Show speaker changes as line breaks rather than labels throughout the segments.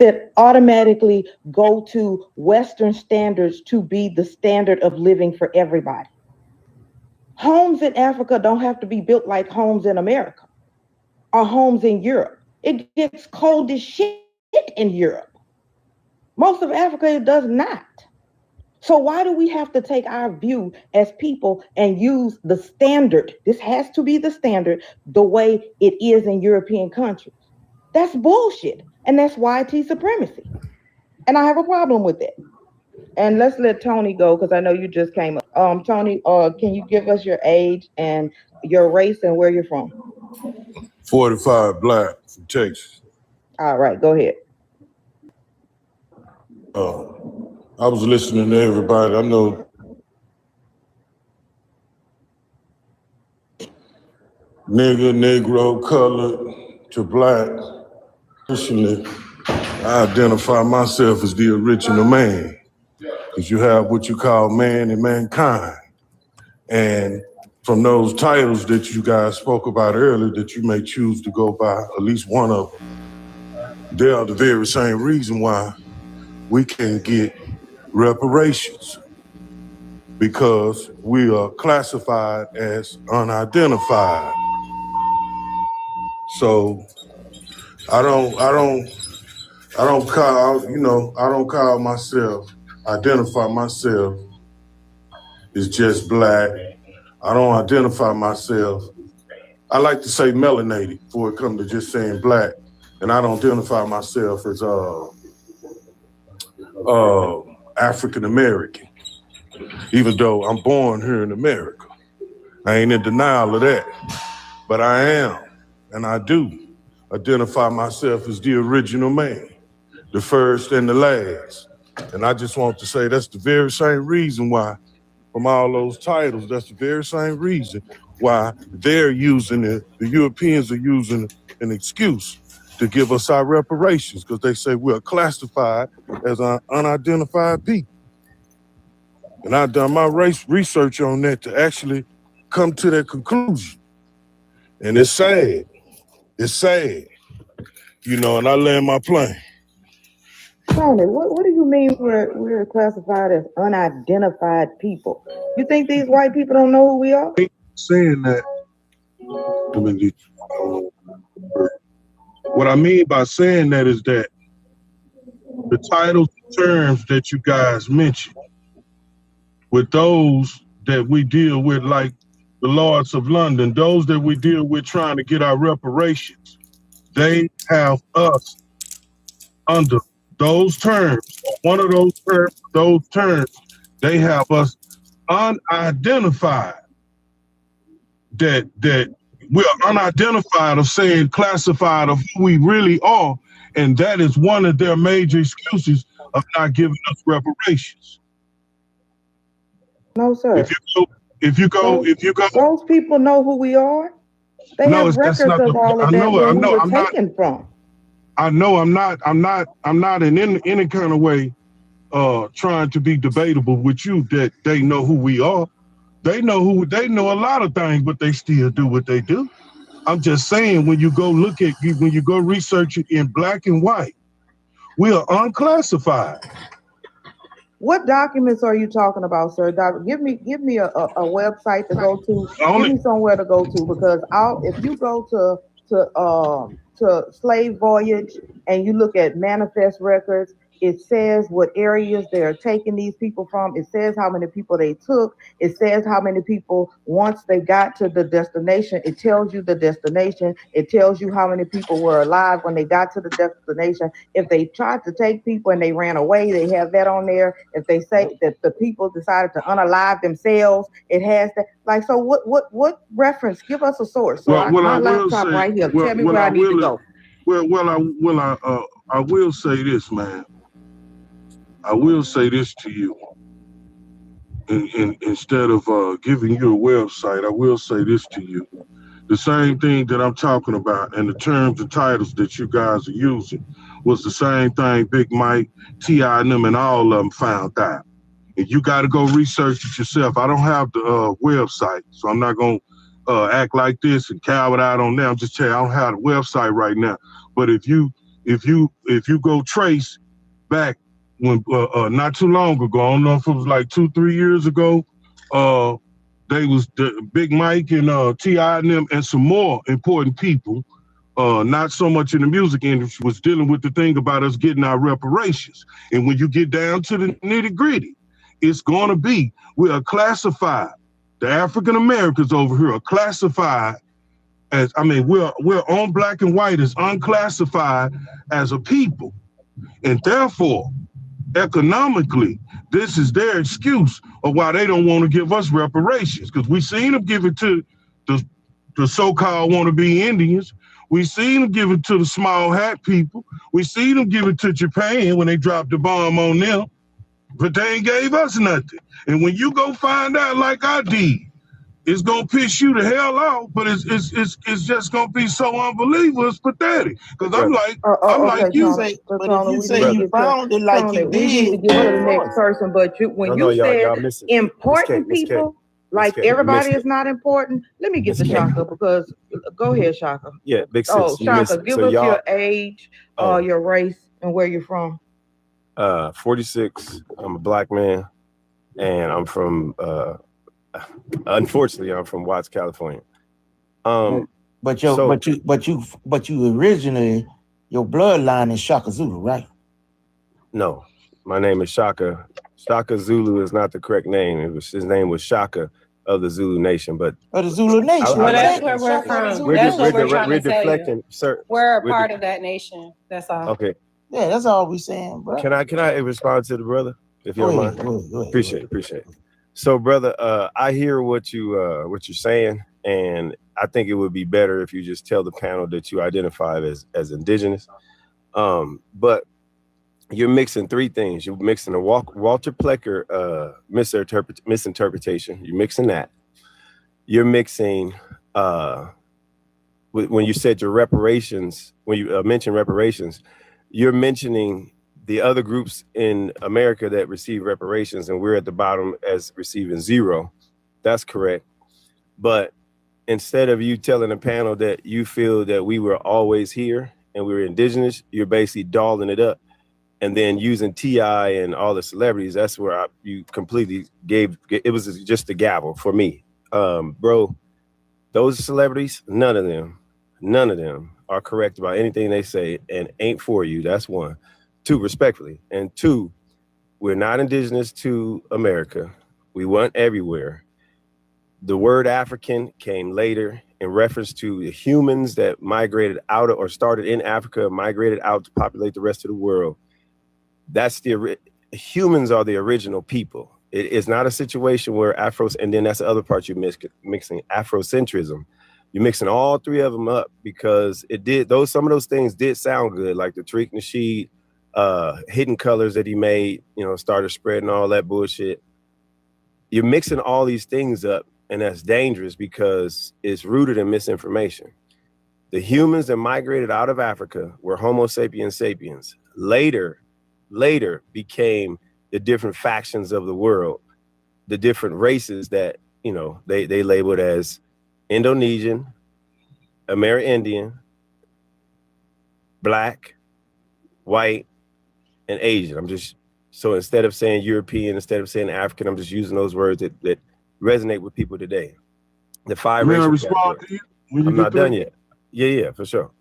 that automatically go to Western standards to be the standard of living for everybody. Homes in Africa don't have to be built like homes in America or homes in Europe. It gets cold as shit in Europe. Most of Africa, it does not. So why do we have to take our view as people and use the standard? This has to be the standard the way it is in European countries. That's bullshit. And that's YT supremacy. And I have a problem with it. And let's let Tony go because I know you just came up. Tony, can you give us your age and your race and where you're from?
45, black, from Texas.
All right, go ahead.
I was listening to everybody. I know nigga, negro, colored to black. Personally, I identify myself as the original man, because you have what you call man and mankind. And from those titles that you guys spoke about earlier, that you may choose to go by, at least one of them, they are the very same reason why we can't get reparations, because we are classified as unidentified. So I don't identify myself as just black. I don't identify myself, I like to say melanated before it comes to just saying black. And I don't identify myself as African American, even though I'm born here in America. I ain't in denial of that, but I am, and I do identify myself as the original man, the first and the last. And I just want to say that's the very same reason why, from all those titles, that's the very same reason why they're using it, the Europeans are using an excuse to give us our reparations, because they say we're classified as unidentified people. And I've done my research on that to actually come to that conclusion. And it's sad. It's sad. You know, and I land my plane.
Tony, what do you mean we're classified as unidentified people? You think these white people don't know who we are?
Saying that, what I mean by saying that is that the titles and terms that you guys mentioned, with those that we deal with, like the Lords of London, those that we deal with trying to get our reparations, they have us under those terms. One of those terms, they have us unidentified. That we're unidentified of saying classified of who we really are, and that is one of their major excuses of not giving us reparations.
No, sir.
If you go,
those people know who we are. They have records of all of that where we were taken from.
I know I'm not in any kind of way trying to be debatable with you that they know who we are. They know a lot of things, but they still do what they do. I'm just saying, when you go research it in black and white, we are unclassified.
What documents are you talking about, sir? Give me a website to go to. Give me somewhere to go to, because if you go to Slave Voyage and you look at manifest records, it says what areas they're taking these people from. It says how many people they took. It says how many people, once they got to the destination, it tells you the destination. It tells you how many people were alive when they got to the destination. If they tried to take people and they ran away, they have that on there. If they say that the people decided to unalive themselves, it has that. Like, so what reference? Give us a source. So my laptop right here. Tell me where I need to go.
I will say this, man. I will say this to you. Instead of giving you a website, I will say this to you. The same thing that I'm talking about and the terms and titles that you guys are using was the same thing Big Mike, T.I. and them and all of them found out. And you got to go research it yourself. I don't have the website, so I'm not going to act like this and cow it out on there. I'm just telling you, I don't have the website right now. But if you if you go trace back when not too long ago, I don't know if it was like 2-3 years ago, they was the Big Mike and T.I. and them and some more important people, not so much in the music industry, was dealing with the thing about us getting our reparations. And when you get down to the nitty gritty, it's going to be, we are classified, the African Americans over here are classified as, I mean, we're on black and white as unclassified as a people. And therefore, economically, this is their excuse of why they don't want to give us reparations. Because we seen them give it to the so-called wannabe Indians. We seen them give it to the small hat people. We seen them give it to Japan when they dropped the bomb on them. But they ain't gave us nothing. And when you go find out like I did, it's gonna piss you the hell off, but it's just gonna be so unbelievable. It's pathetic. Because I'm like,
okay,
you.
Tony, but if you say you found it like Tony, you did, we need to get to the next person. But when you said important people, like everybody is not important. Let me get to Shaka because go ahead, Shaka.
Yeah, big sis.
Oh, Shaka, give us your age, your race, and where you're from.
46. I'm a black man, and I'm from. Unfortunately, I'm from Watts, California.
But you originally, your bloodline is Shaka Zulu, right?
No, my name is Shaka. Shaka Zulu is not the correct name. His name was Shaka of the Zulu Nation, but
the Zulu Nation.
Well, that's where we're from. That's what we're trying to tell you.
Sir,
we're a part of that nation. That's all.
Okay.
Yeah, that's all we're saying, bro.
Can I respond to the brother, if you don't mind?
Go ahead.
Appreciate it. So, brother, I hear what you're saying, and I think it would be better if you just tell the panel that you identify as indigenous. But you're mixing three things. You're mixing a Walter Plecker misinterpretation. You're mixing that. You're mixing when you said your reparations. When you mentioned reparations, you're mentioning the other groups in America that receive reparations, and we're at the bottom as receiving zero. That's correct. But instead of you telling the panel that you feel that we were always here and we were indigenous, you're basically dolling it up. And then using T.I. and all the celebrities, that's where you completely gave, it was just a gavel for me. Bro, those celebrities, none of them are correct about anything they say and ain't for you. That's one. Two, respectfully. And two, we're not indigenous to America. We weren't everywhere. The word African came later in reference to the humans that migrated out or started in Africa, migrated out to populate the rest of the world. That's humans are the original people. It's not a situation where and then that's the other part you're mixing, Afrocentrism. You're mixing all three of them up because some of those things did sound good, like the Tariq Nasheed, hidden colors that he made, started spreading all that bullshit. You're mixing all these things up, and that's dangerous because it's rooted in misinformation. The humans that migrated out of Africa were Homo sapiens sapiens. Later became the different factions of the world, the different races that, they labeled as Indonesian, Amerindian, Black, white, and Asian. So instead of saying European, instead of saying African, I'm just using those words that resonate with people today. The five racial categories. I'm not done yet. Yeah, for sure.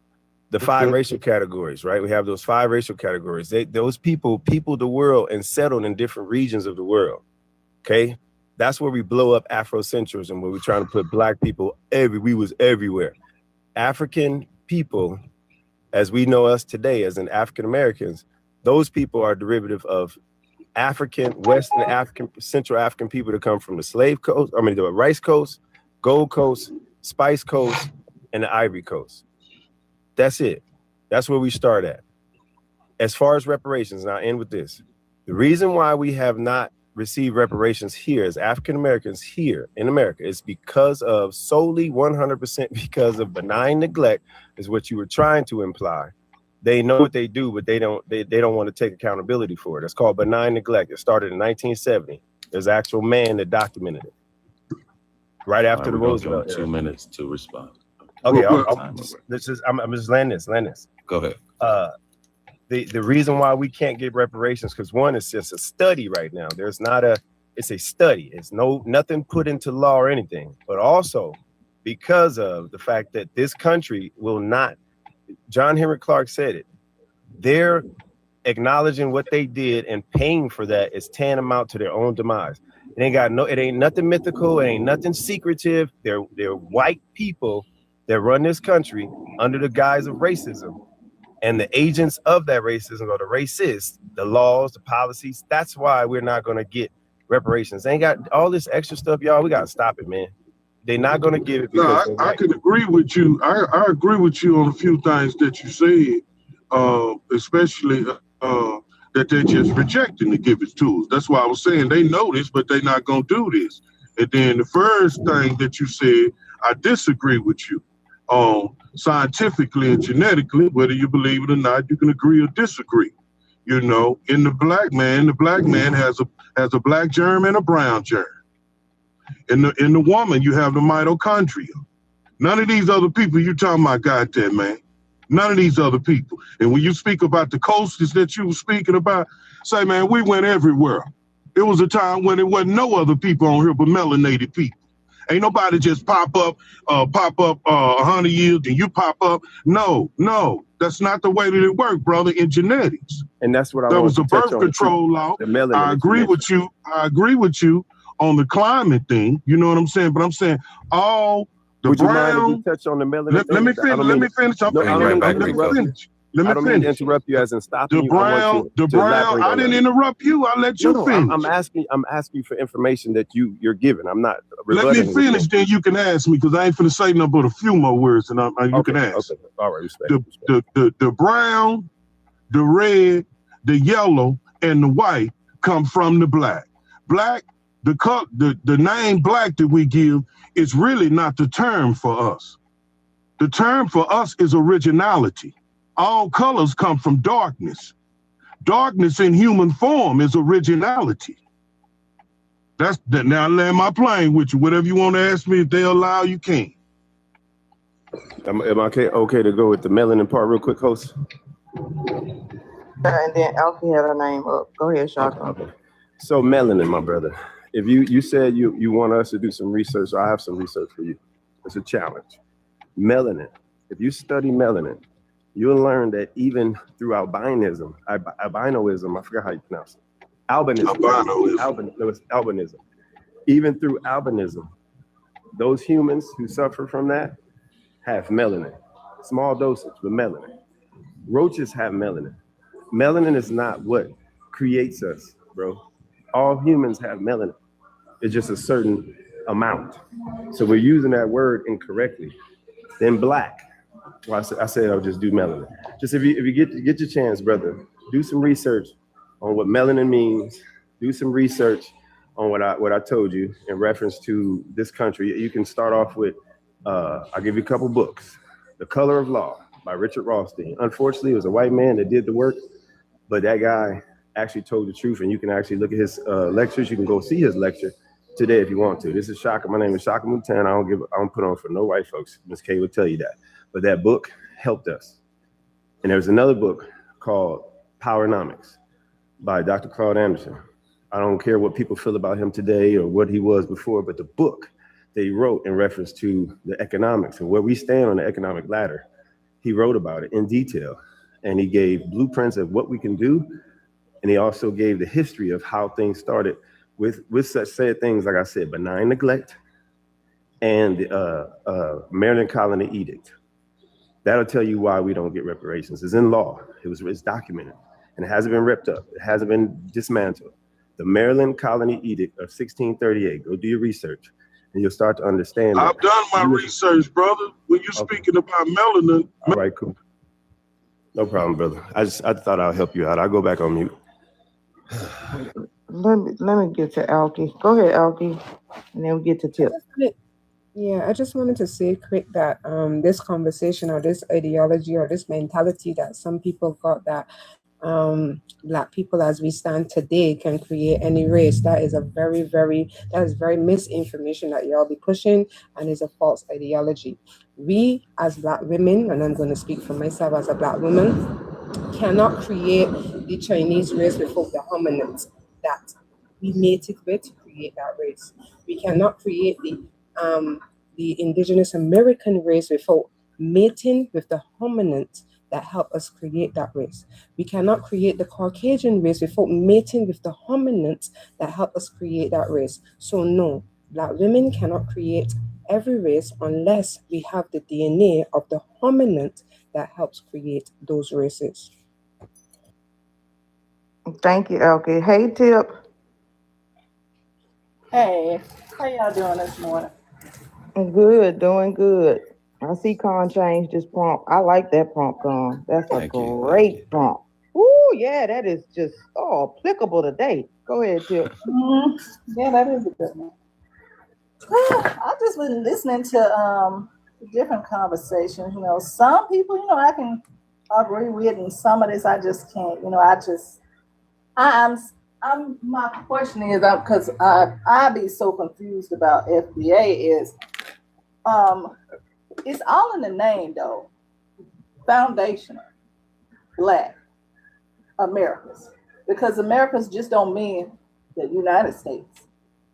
The five racial categories, right? We have those five racial categories. Those people the world and settled in different regions of the world. Okay, that's where we blow up Afrocentrism, where we're trying to put black people we was everywhere. African people, as we know us today, as in African Americans, those people are derivative of African, Western African, Central African people that come from the the Rice Coast, Gold Coast, Spice Coast, and the Ivory Coast. That's it. That's where we start at. As far as reparations, and I'll end with this. The reason why we have not received reparations here as African Americans here in America is because of solely 100% because of benign neglect, is what you were trying to imply. They know what they do, but they don't want to take accountability for it. It's called benign neglect. It started in 1970. There's an actual man that documented it. Right after the Roosevelt era.
2 minutes to respond.
Okay, I'm just landing this.
Go ahead.
the reason why we can't get reparations, because one, it's just a study right now. There's not a, it's a study. It's nothing put into law or anything, but also because of the fact that this country will not, John Henrik Clarke said it, they're acknowledging what they did and paying for that is tantamount to their own demise. It ain't nothing mythical, it ain't nothing secretive. They're white people that run this country under the guise of racism. And the agents of that racism or the racists, the laws, the policies, that's why we're not gonna get reparations. They ain't got all this extra stuff, y'all. We gotta stop it, man. They're not gonna give it because
I can agree with you. I agree with you on a few things that you said, especially that they're just rejecting to give it to us. That's why I was saying they know this, but they're not gonna do this. And then the first thing that you said, I disagree with you. Scientifically and genetically, whether you believe it or not, you can agree or disagree. You know, in the black man has a black germ and a brown germ. In the woman, you have the mitochondria. None of these other people you talking about got that, man. None of these other people. And when you speak about the coasters that you were speaking about, say, man, we went everywhere. It was a time when there wasn't no other people on here but melanated people. Ain't nobody just pop up 100 years and you pop up. No, that's not the way that it worked, brother, in genetics.
And that's what
there was a birth control law. I agree with you. I agree with you on the climate thing. You know what I'm saying? But I'm saying all the
Would
brown.
You mind if you touch on the melanin?
Let me finish. Let me finish.
I don't mean to interrupt you as in stopping
you. The brown. I didn't interrupt you. I let you finish.
I'm asking you for information that you're giving. I'm not.
Let me finish, then you can ask me, because I ain't finna say nothing but a few more words, and you can ask.
Okay. All right. Respect.
The brown, the red, the yellow, and the white come from the black. Black. The name black that we give is really not the term for us. The term for us is originality. All colors come from darkness. Darkness in human form is originality. That's that. Now I land my plane with you. Whatever you want to ask me, if they allow, you can.
Am I okay to go with the melanin part real quick, host?
And then Elsie had her name up. Go ahead, Shaka.
Okay. So melanin, my brother. If you said you want us to do some research, so I have some research for you. It's a challenge. Melanin. If you study melanin, you'll learn that even through albinism, I forgot how you pronounce it. Albinism. Even through albinism, those humans who suffer from that have melanin. Small dosage, but melanin. Roaches have melanin. Melanin is not what creates us, bro. All humans have melanin. It's just a certain amount. So we're using that word incorrectly. Then black. Well, I said I'll just do melanin. Just if you get your chance, brother, do some research on what melanin means. Do some research on what I told you in reference to this country. You can start off with, I'll give you a couple books. The Color of Law by Richard Rothstein. Unfortunately, it was a white man that did the work, but that guy actually told the truth, and you can actually look at his lectures. You can go see his lecture today if you want to. This is Shaka. My name is Shaka Mutan. I don't put on for no white folks. Miss K will tell you that. But that book helped us. And there's another book called Powernomics by Dr. Claude Anderson. I don't care what people feel about him today or what he was before, but the book that he wrote in reference to the economics and where we stand on the economic ladder, he wrote about it in detail. And he gave blueprints of what we can do. And he also gave the history of how things started with such said things, like I said, benign neglect and Maryland Colony Edict. That'll tell you why we don't get reparations. It's in law. It's documented, and it hasn't been ripped up. It hasn't been dismantled. The Maryland Colony Edict of 1638. Go do your research, and you'll start to understand.
I've done my research, brother. When you're speaking about melanin.
All right, cool. No problem, brother. I thought I'll help you out. I'll go back on mute.
Let me get to Alki. Go ahead, Alki, and then we get to Tip.
Yeah, I just wanted to say quick that this conversation or this ideology or this mentality that some people got that Black people as we stand today can create any race, that is very misinformation that y'all be pushing, and is a false ideology. We as Black women, and I'm going to speak for myself as a Black woman, cannot create the Chinese race without the hominids that we mated with to create that race. We cannot create the indigenous American race without mating with the hominids that help us create that race. We cannot create the Caucasian race without mating with the hominids that help us create that race. So no, Black women cannot create every race unless we have the DNA of the hominid that helps create those races.
Thank you, Elkie. Hey, Tip.
Hey, how y'all doing this morning?
Good, doing good. I see Con change this prompt. I like that prompt, Con. That's a great prompt. Ooh, yeah, that is just applicable today. Go ahead, Tip.
Yeah, that is a good one. I've just been listening to different conversations. You know, some people, you know, I can agree with, and some of this I just can't. You know, I'm my question is, because I be so confused about FBA is, it's all in the name though. Foundational Black Americas, because Americas just don't mean the United States,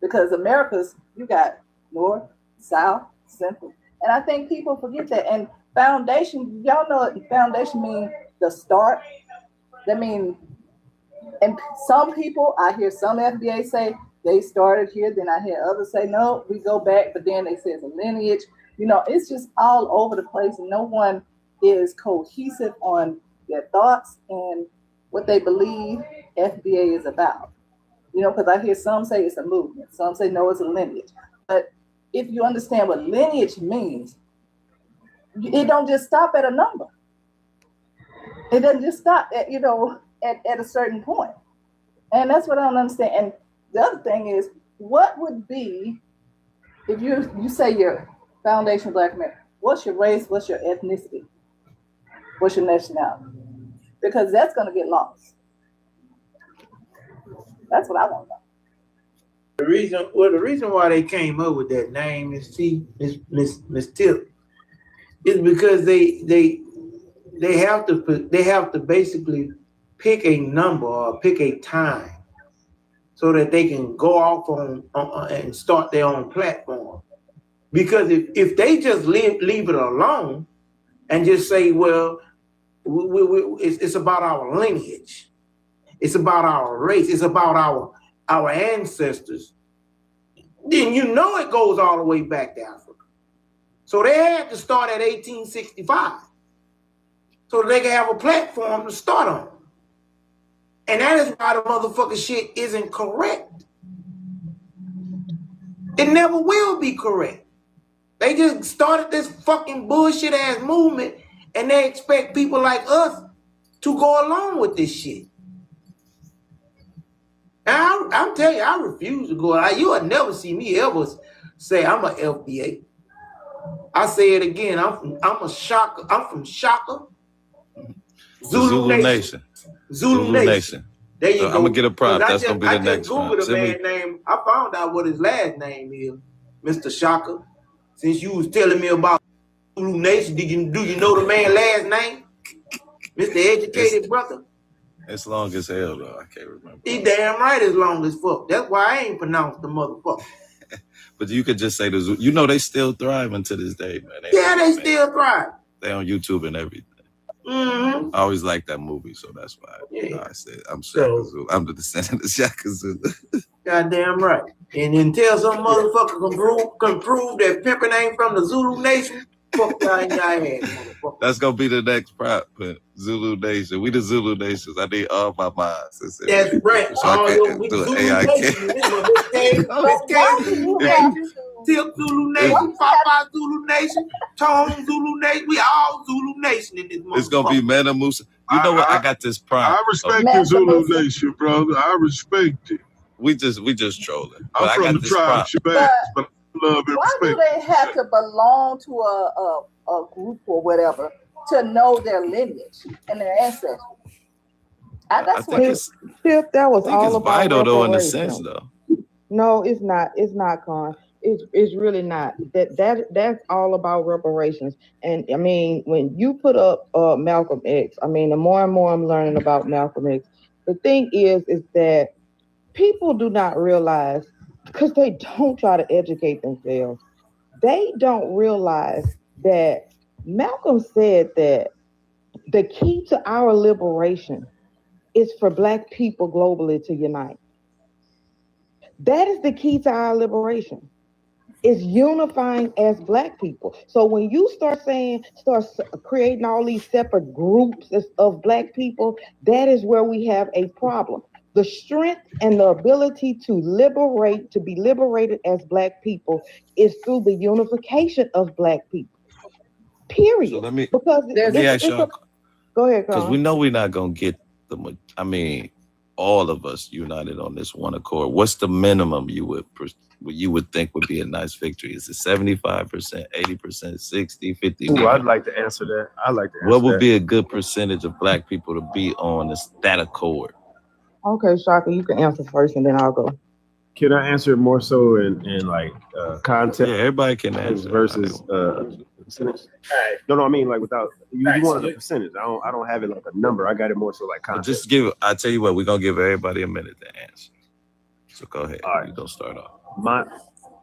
because Americas, you got North, South, Central, and I think people forget that. And foundation, y'all know what foundation means, the start. That means, and some people, I hear some FBA say they started here, then I hear others say no, we go back, but then they say it's a lineage. You know, it's just all over the place, and no one is cohesive on their thoughts and what they believe FBA is about. You know, because I hear some say it's a movement, some say no, it's a lineage. But if you understand what lineage means, it don't just stop at a number. It doesn't just stop at, you know, at a certain point. And that's what I don't understand. And the other thing is, what would be, if you say you're Foundation Black America, what's your race, what's your ethnicity, what's your nationality? Because that's going to get lost. That's what I want to know.
The reason why they came up with that name is Miss Tip, is because they have to basically pick a number or pick a time so that they can go off on and start their own platform. Because if they just leave it alone and just say, well, it's about our lineage, it's about our race, it's about our ancestors, then you know it goes all the way back to Africa. So they had to start at 1865 so they can have a platform to start on. And that is why the motherfucking shit isn't correct. It never will be correct. They just started this fucking bullshit ass movement and they expect people like us to go along with this shit. And I'm telling you, I refuse to go. You will never see me ever say I'm a FBA. I say it again. I'm a Shaka. I'm from Shaka. Zulu Nation. Zulu Nation. There you go.
I'm gonna get a prompt. That's gonna be the next prompt.
I just Googled a man name. I found out what his last name is, Mr. Shaka. Since you was telling me about Zulu Nation, do you know the man's last name? Mr. Educated Brother.
It's long as hell though. I can't remember.
He damn right as long as fuck. That's why I ain't pronounced the motherfucker.
But you could just say the Zulu. You know they still thriving to this day, man.
They still thrive.
They on YouTube and everything.
Mm-hmm.
I always liked that movie, so that's why I said I'm Shaka Zulu. I'm the descendant of Shaka Zulu.
Goddamn right. And until some motherfucker can prove that pimping ain't from the Zulu Nation, fuck y'all in y'all head, motherfucker.
That's gonna be the next prop, Zulu Nation. We the Zulu Nations. I need all my minds.
That's right.
So I can't do an AI
Tip Zulu Nation, Papa Zulu Nation, Tone Zulu Nation. We all Zulu Nation in this motherfucker.
It's gonna be Manna Musa. You know what? I got this prompt.
I respect the Zulu Nation, brother. I respect it.
We just trolling.
I'm from the tribe Shabazz, but I love and
why do they have to belong to a group or whatever to know their lineage and their ancestors? That's what
Tip, that was all about
vital though in a sense though.
No, it's not. It's not, Con. It's really not. That's all about reparations. And I mean, when you put up Malcolm X, I mean, the more and more I'm learning about Malcolm X, the thing is that people do not realize, because they don't try to educate themselves. They don't realize that Malcolm said that the key to our liberation is for Black people globally to unite. That is the key to our liberation. Is unifying as Black people. So when you start creating all these separate groups of Black people, that is where we have a problem. The strength and the ability to be liberated as Black people is through the unification of Black people. Period.
So let me
ask
y'all.
Go ahead,
because we know we're not gonna get all of us united on this one accord. What's the minimum you would think would be a nice victory? Is it 75%, 80%, 60, 50?
Ooh, I'd like to answer that.
What would be a good percentage of Black people to be on that accord?
Okay, Shaka, you can answer first and then I'll go.
Can I answer it more so in like context?
Yeah, everybody can answer
versus percentage. No, I mean like without you wanted a percentage. I don't have it like a number. I got it more so like context.
I tell you what, we're gonna give everybody a minute to answer. So go ahead.
All right.
You gonna start off.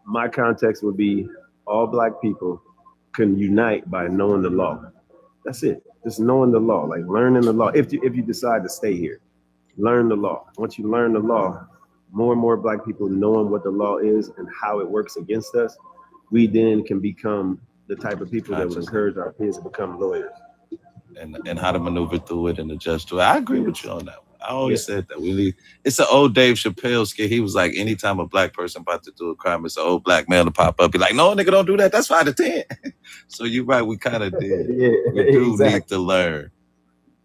My context would be all Black people can unite by knowing the law. That's it. Just knowing the law, like learning the law. If you decide to stay here, learn the law. Once you learn the law, more and more Black people knowing what the law is and how it works against us, we then can become the type of people that would encourage our peers to become lawyers.
And how to maneuver through it and adjust to it. I agree with you on that one. I always said that it's an old Dave Chappelle skit. He was like, anytime a Black person about to do a crime, it's an old Black male to pop up. Be like, no, nigga, don't do that. That's 5 to 10. So you're right. We kind of did. We do need to learn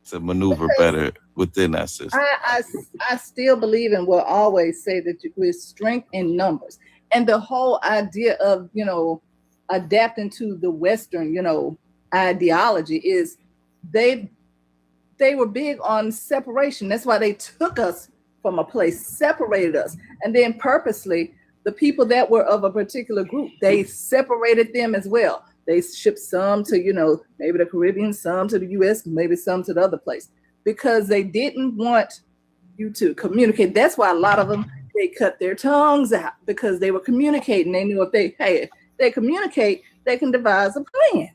to maneuver better within that system.
I still believe and will always say that with strength in numbers. And the whole idea of, adapting to the Western, ideology is they were big on separation. That's why they took us from a place, separated us. And then purposely, the people that were of a particular group, they separated them as well. They shipped some to, maybe the Caribbean, some to the US, maybe some to the other place, because they didn't want you to communicate. That's why a lot of them, they cut their tongues out because they were communicating. They knew if they communicate, they can devise a plan.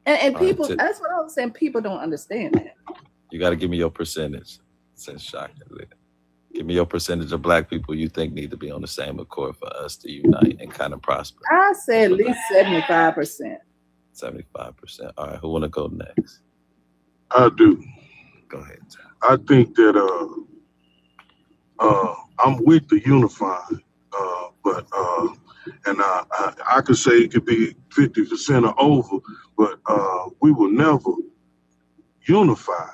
And people, that's what I was saying. People don't understand that.
You got to give me your percentage. Since shocking, give me your percentage of Black people you think need to be on the same accord for us to unite and kind of prosper.
I say at least 75%.
75%. All right, who want to go next?
I do.
Go ahead.
I think that I'm with the unified, but I could say it could be 50% or over, but we will never unify,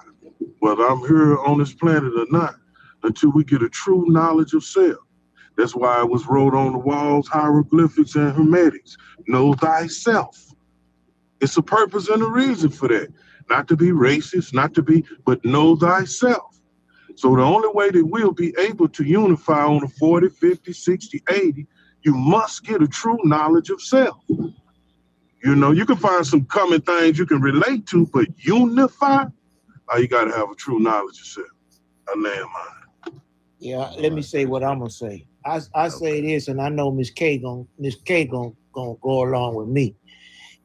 whether I'm here on this planet or not, until we get a true knowledge of self. That's why it was wrote on the walls, hieroglyphics and hermetics. Know thyself. It's a purpose and a reason for that. Not to be racist, but know thyself. So the only way that we'll be able to unify on a 40, 50, 60, 80, you must get a true knowledge of self. You can find some common things you can relate to, but unify, you got to have a true knowledge of self. I land mine.
Yeah, let me say what I'm gonna say. I say this, and I know Miss K gonna go along with me.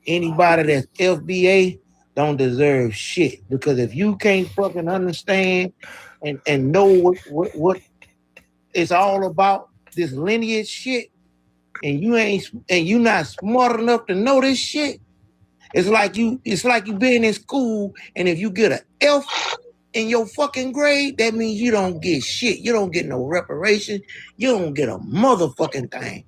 Anybody that's FBA don't deserve shit, because if you can't fucking understand and know what it's all about, this lineage shit, and you not smart enough to know this shit, it's like you being in school, and if you get an F in your fucking grade, that means you don't get shit. You don't get no reparation. You don't get a motherfucking thing.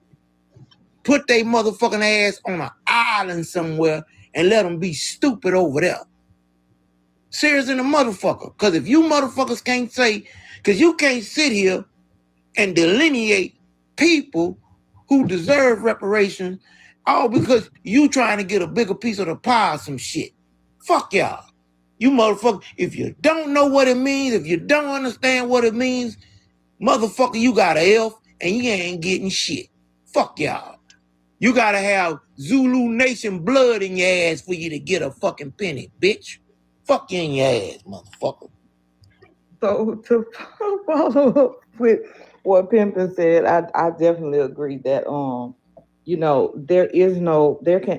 Put they motherfucking ass on an island somewhere and let them be stupid over there. Serious in the motherfucker. Because if you motherfuckers can't say, because you can't sit here and delineate people who deserve reparations, all because you trying to get a bigger piece of the pie or some shit. Fuck y'all. You motherfucker, if you don't know what it means, if you don't understand what it means, motherfucker, you got an F and you ain't getting shit. Fuck y'all. You gotta have Zulu Nation blood in your ass for you to get a fucking penny, bitch. Fuck you in your ass, motherfucker.
So to follow up with what Pimpin said, I definitely agree that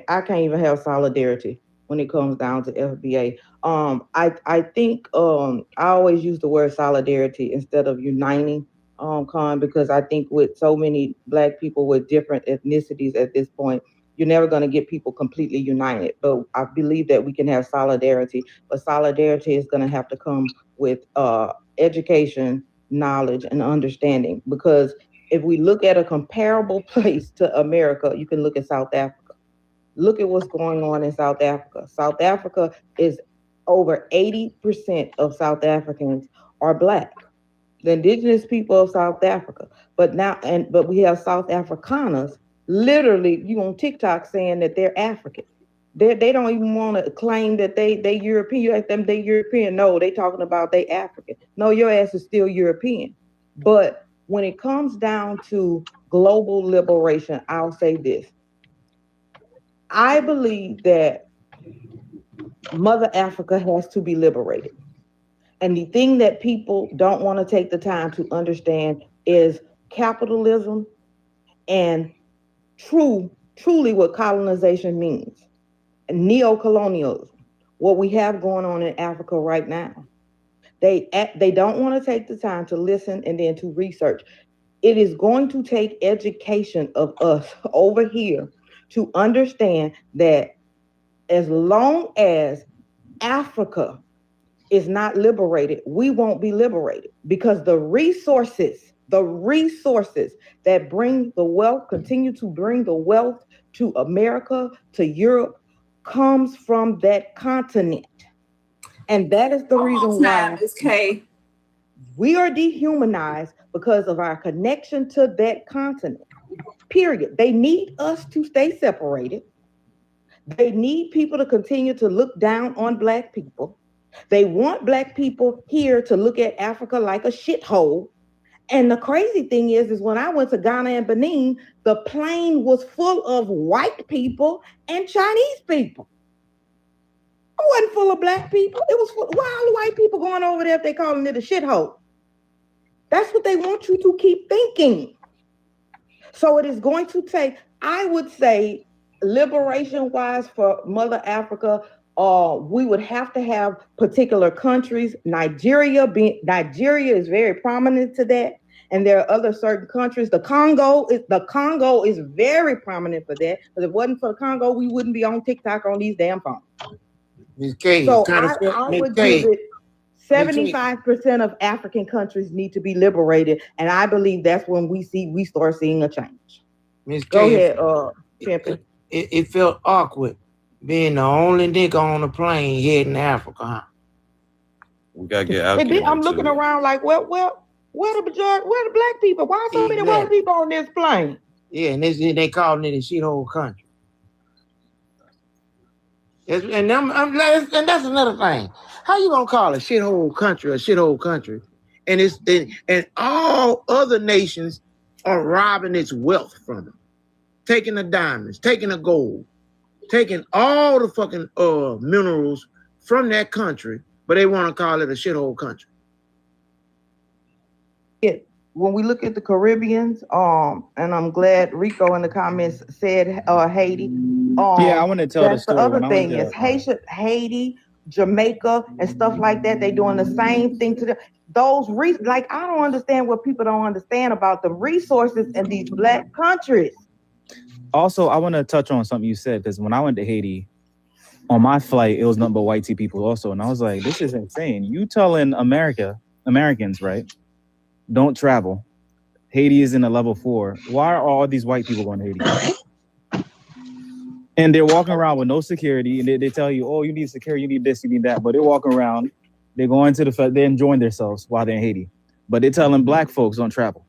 I can't even have solidarity when it comes down to FBA. I think I always use the word solidarity instead of uniting, because I think with so many Black people with different ethnicities at this point, you're never going to get people completely united. But I believe that we can have solidarity, but solidarity is going to have to come with education, knowledge, and understanding. Because if we look at a comparable place to America, you can look at South Africa. Look at what's going on in South Africa. South Africa is over 80% of South Africans are Black, the indigenous people of South Africa. But we have South Afrikaners literally, you on TikTok saying that they're African. They don't even want to claim that they European. You ask them they European. No, they talking about they African. No, your ass is still European. But when it comes down to global liberation, I'll say this. I believe that Mother Africa has to be liberated. And the thing that people don't want to take the time to understand is capitalism and truly what colonization means. Neo-colonialism, what we have going on in Africa right now. They don't want to take the time to listen and then to research. It is going to take education of us over here to understand that as long as Africa is not liberated, we won't be liberated, because the resources that bring the wealth, continue to bring the wealth to America, to Europe, comes from that continent. And that is the reason why we are dehumanized, because of our connection to that continent. Period. They need us to stay separated. They need people to continue to look down on Black people. They want Black people here to look at Africa like a shithole. And the crazy thing is when I went to Ghana and Benin, the plane was full of white people and Chinese people. It wasn't full of Black people. It was full. Why all the white people going over there if they calling it a shithole? That's what they want you to keep thinking. So it is going to take, I would say, liberation-wise for Mother Africa, we would have to have particular countries. Nigeria is very prominent to that, and there are other certain countries. The Congo is very prominent for that. Because if it wasn't for the Congo, we wouldn't be on TikTok on these damn phones.
Ms. K,
so I would give it 75% of African countries need to be liberated, and I believe that's when we start seeing a change.
Ms. K,
go ahead, champion.
It felt awkward being the only nigga on the plane heading to Africa, huh?
We gotta get out.
I'm looking around like, where the Black people? Why so many white people on this plane?
Yeah, and they calling it a shithole country. And that's another thing. How you gonna call a shithole country and all other nations are robbing its wealth from it, taking the diamonds, taking the gold, taking all the fucking minerals from that country, but they want to call it a shithole country.
When we look at the Caribbeans, and I'm glad Rico in the comments said Haiti.
Yeah, I want to tell the story.
The other thing is Haiti, Jamaica, and stuff like that. They doing the same thing to them. I don't understand what people don't understand about the resources in these Black countries.
Also, I want to touch on something you said, because when I went to Haiti, on my flight, it was nothing but white people also. And I was like, this is insane. You telling Americans, right, don't travel. Haiti is in a level 4. Why are all these white people going to Haiti? And they're walking around with no security, and they tell you, oh, you need security, you need this, you need that. But they're walking around, they're going to they're enjoying themselves while they're in Haiti. But they're telling Black folks don't travel.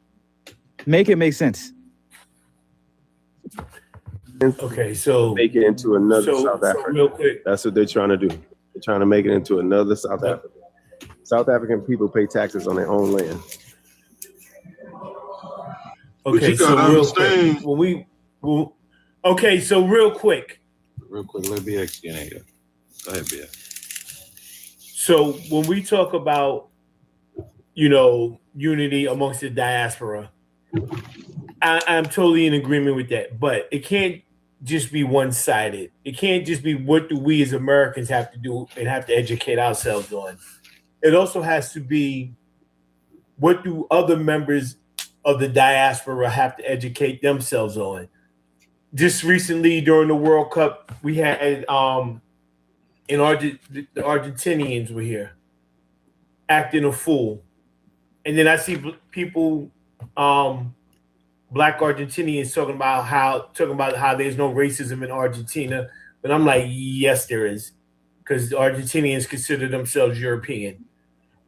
Make it make sense.
Okay, so make it into another South Africa. Real quick, that's what they're trying to do. They're trying to make it into another South Africa. South African people pay taxes on their own land.
Okay, so real quick,
Okay, so real quick,
let BX get in here. Go ahead, BX.
So when we talk about, unity amongst the diaspora, I'm totally in agreement with that. But it can't just be one-sided. It can't just be what do we as Americans have to do and have to educate ourselves on. It also has to be what do other members of the diaspora have to educate themselves on. Just recently during the World Cup, we had the Argentinians were here acting a fool. And then I see people, black Argentinians talking about how there's no racism in Argentina. But I'm like, yes, there is, because the Argentinians consider themselves European.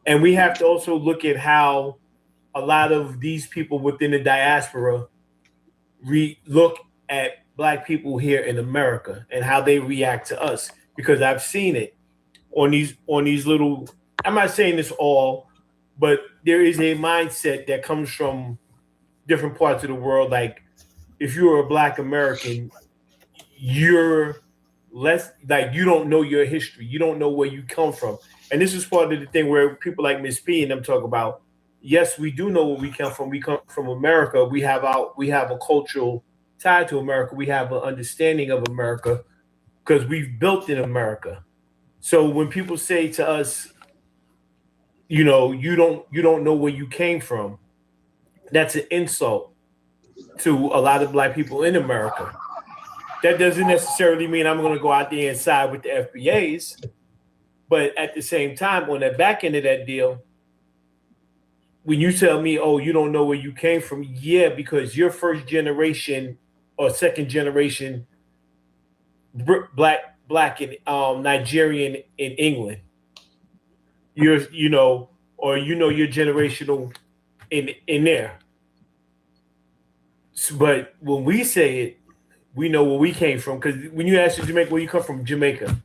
And we have to also look at how a lot of these people within the diaspora look at black people here in America and how they react to us. Because I've seen it on these little, I'm not saying this all, but there is a mindset that comes from different parts of the world. Like, if you're a black American, you're less, like, you don't know your history. You don't know where you come from. And this is part of the thing where people like Miss P and them talk about, yes, we do know where we come from. We come from America. We have a cultural tie to America. We have an understanding of America because we've built in America. So when people say to us, you don't know where you came from, that's an insult to a lot of black people in America. That doesn't necessarily mean I'm going to go out there and side with the FBAs, but at the same time, on the back end of that deal, when you tell me, oh, you don't know where you came from, yeah, because you're first generation or second generation black and Nigerian in England. You're generational in there. But when we say it, we know where we came from. Because when you ask Jamaica, where you come from, Jamaica.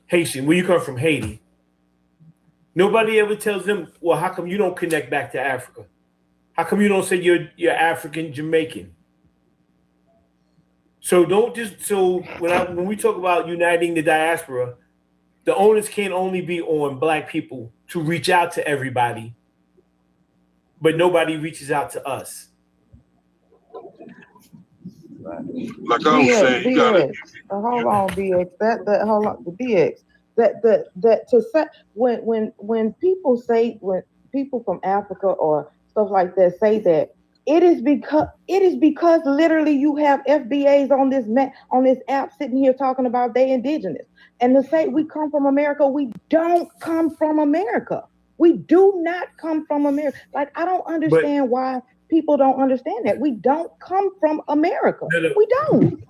Haitian, where you come from, Haiti. Nobody ever tells them, well, how come you don't connect back to Africa? How come you don't say you're African Jamaican? So when we talk about uniting the diaspora, the onus can't only be on black people to reach out to everybody, but nobody reaches out to us.
Like I was saying, you gotta
hold on, BX. Hold on, the BX. That to say when people from Africa or stuff like that say that, it is because literally you have FBAs on this app sitting here talking about they indigenous. And to say we come from America, we don't come from America. We do not come from America. Like, I don't understand why people don't understand that. We don't come from America. No. We don't.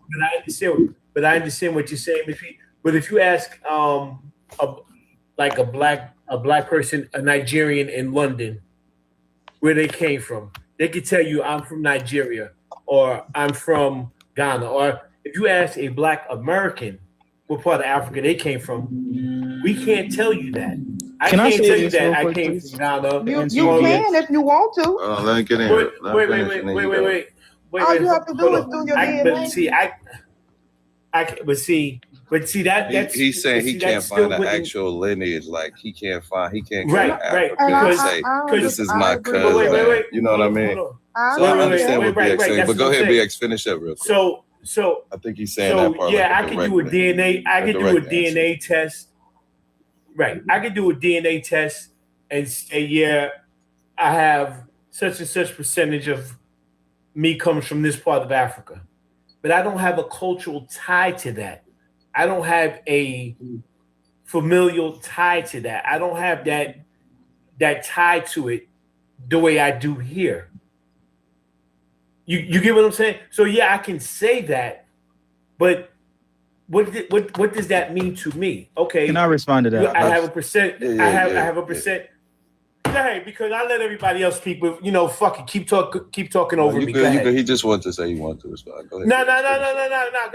But I understand what you're saying. But if you ask a black person, a Nigerian in London, where they came from, they could tell you I'm from Nigeria or I'm from Ghana. Or if you ask a black American what part of Africa they came from, we can't tell you that. I can't tell you that I came from Ghana.
You can if you want to.
Let me get in here.
Wait. All you have to do is do your DNA.
But see that
he's saying he can't find an actual lineage. Like he can't go to Africa
because
say this is my cousin. You know what I mean? So I understand what BX saying. But go ahead, BX, finish up real quick. So I think he's saying that part.
Yeah, I could do a DNA. I could do a DNA test. Right, I could do a DNA test and say, yeah, I have such and such percentage of me comes from this part of Africa, but I don't have a cultural tie to that. I don't have a familial tie to that. I don't have that tie to it the way I do here. You get what I'm saying? So yeah, I can say that, but what does that mean to me? Okay,
can I respond to that?
I have a percent. I have a percent. Hey, because I let everybody else speak, but fuck it, keep talking over me.
He just wanted to say he wanted to respond. Go ahead.
No. Go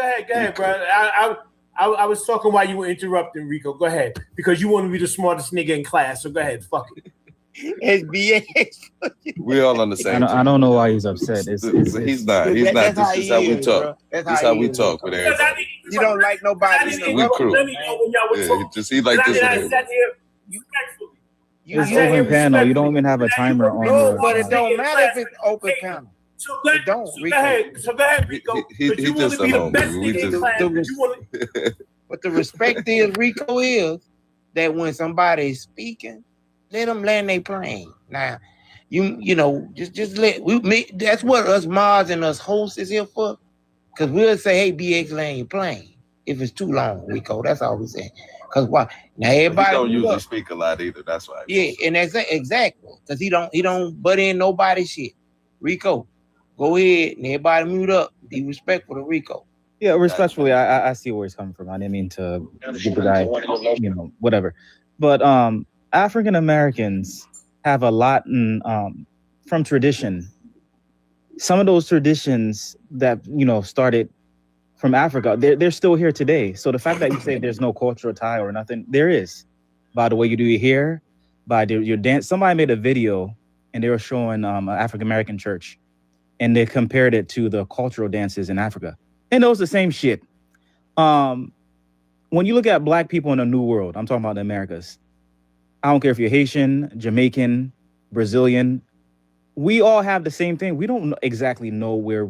ahead, bro. I was talking while you were interrupting, Rico. Go ahead, because you want to be the smartest nigga in class. So go ahead, fuck it.
SBA.
We all on the same.
I don't know why he's upset.
He's not. He's not. This is how we talk. This is how we talk with everybody.
You don't like nobody.
We crew. Yeah, he like this with everybody.
It's open panel. You don't even have a timer on.
No, but it don't matter if it's open panel. It don't.
So go ahead, Rico.
He just a homie.
But the respect is, Rico, is that when somebody is speaking, let them land their plane. Now, you know, just let that's what us mods and us hosts is here for. Because we'll say, hey, BX land your plane if it's too long, Rico. That's all we say. Because why? Now everybody
he don't usually speak a lot either. That's why.
Yeah, and exactly. Because he don't butt in nobody's shit. Rico, go ahead and everybody mute up. Be respectful to Rico.
Yeah, respectfully, I see where he's coming from. I didn't mean to give the guy, whatever. But African Americans have a lot from tradition. Some of those traditions that started from Africa, they're still here today. So the fact that you say there's no cultural tie or nothing, there is. By the way you do your hair, by your dance. Somebody made a video and they were showing an African American church, and they compared it to the cultural dances in Africa. And it was the same shit. When you look at Black people in the New World, I'm talking about the Americas. I don't care if you're Haitian, Jamaican, Brazilian. We all have the same thing. We don't exactly know where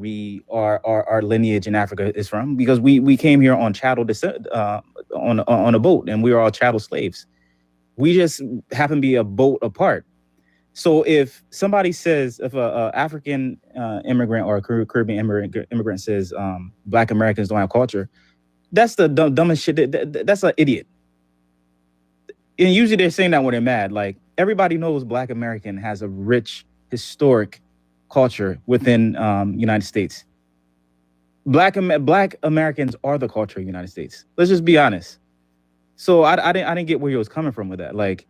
our lineage in Africa is from, because we came here on chattel on a boat, and we were all chattel slaves. We just happen to be a boat apart. So if somebody says, if a African immigrant or a Caribbean immigrant says Black Americans don't have culture, that's the dumbest shit. That's an idiot. And usually they're saying that when they're mad. Like, everybody knows Black American has a rich historic culture within United States. Black Americans are the culture of the United States. Let's just be honest. So I didn't get where he was coming from with that. Like,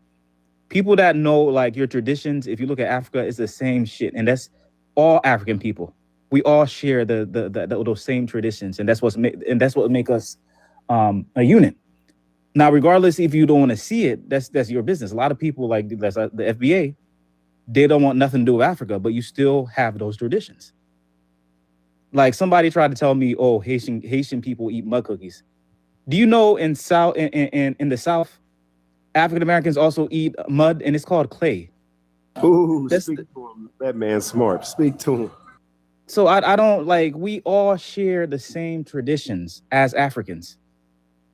people that know like your traditions, if you look at Africa, it's the same shit, and that's all African people. We all share those same traditions, and that's what make us a unit. Now, regardless if you don't want to see it, that's your business. A lot of people like the FBA, they don't want nothing to do with Africa, but you still have those traditions. Like, somebody tried to tell me, oh, Haitian people eat mud cookies. Do you know in the South, African Americans also eat mud, and it's called clay.
Ooh, speak to him. That man's smart. Speak to him.
So I don't like. We all share the same traditions as Africans,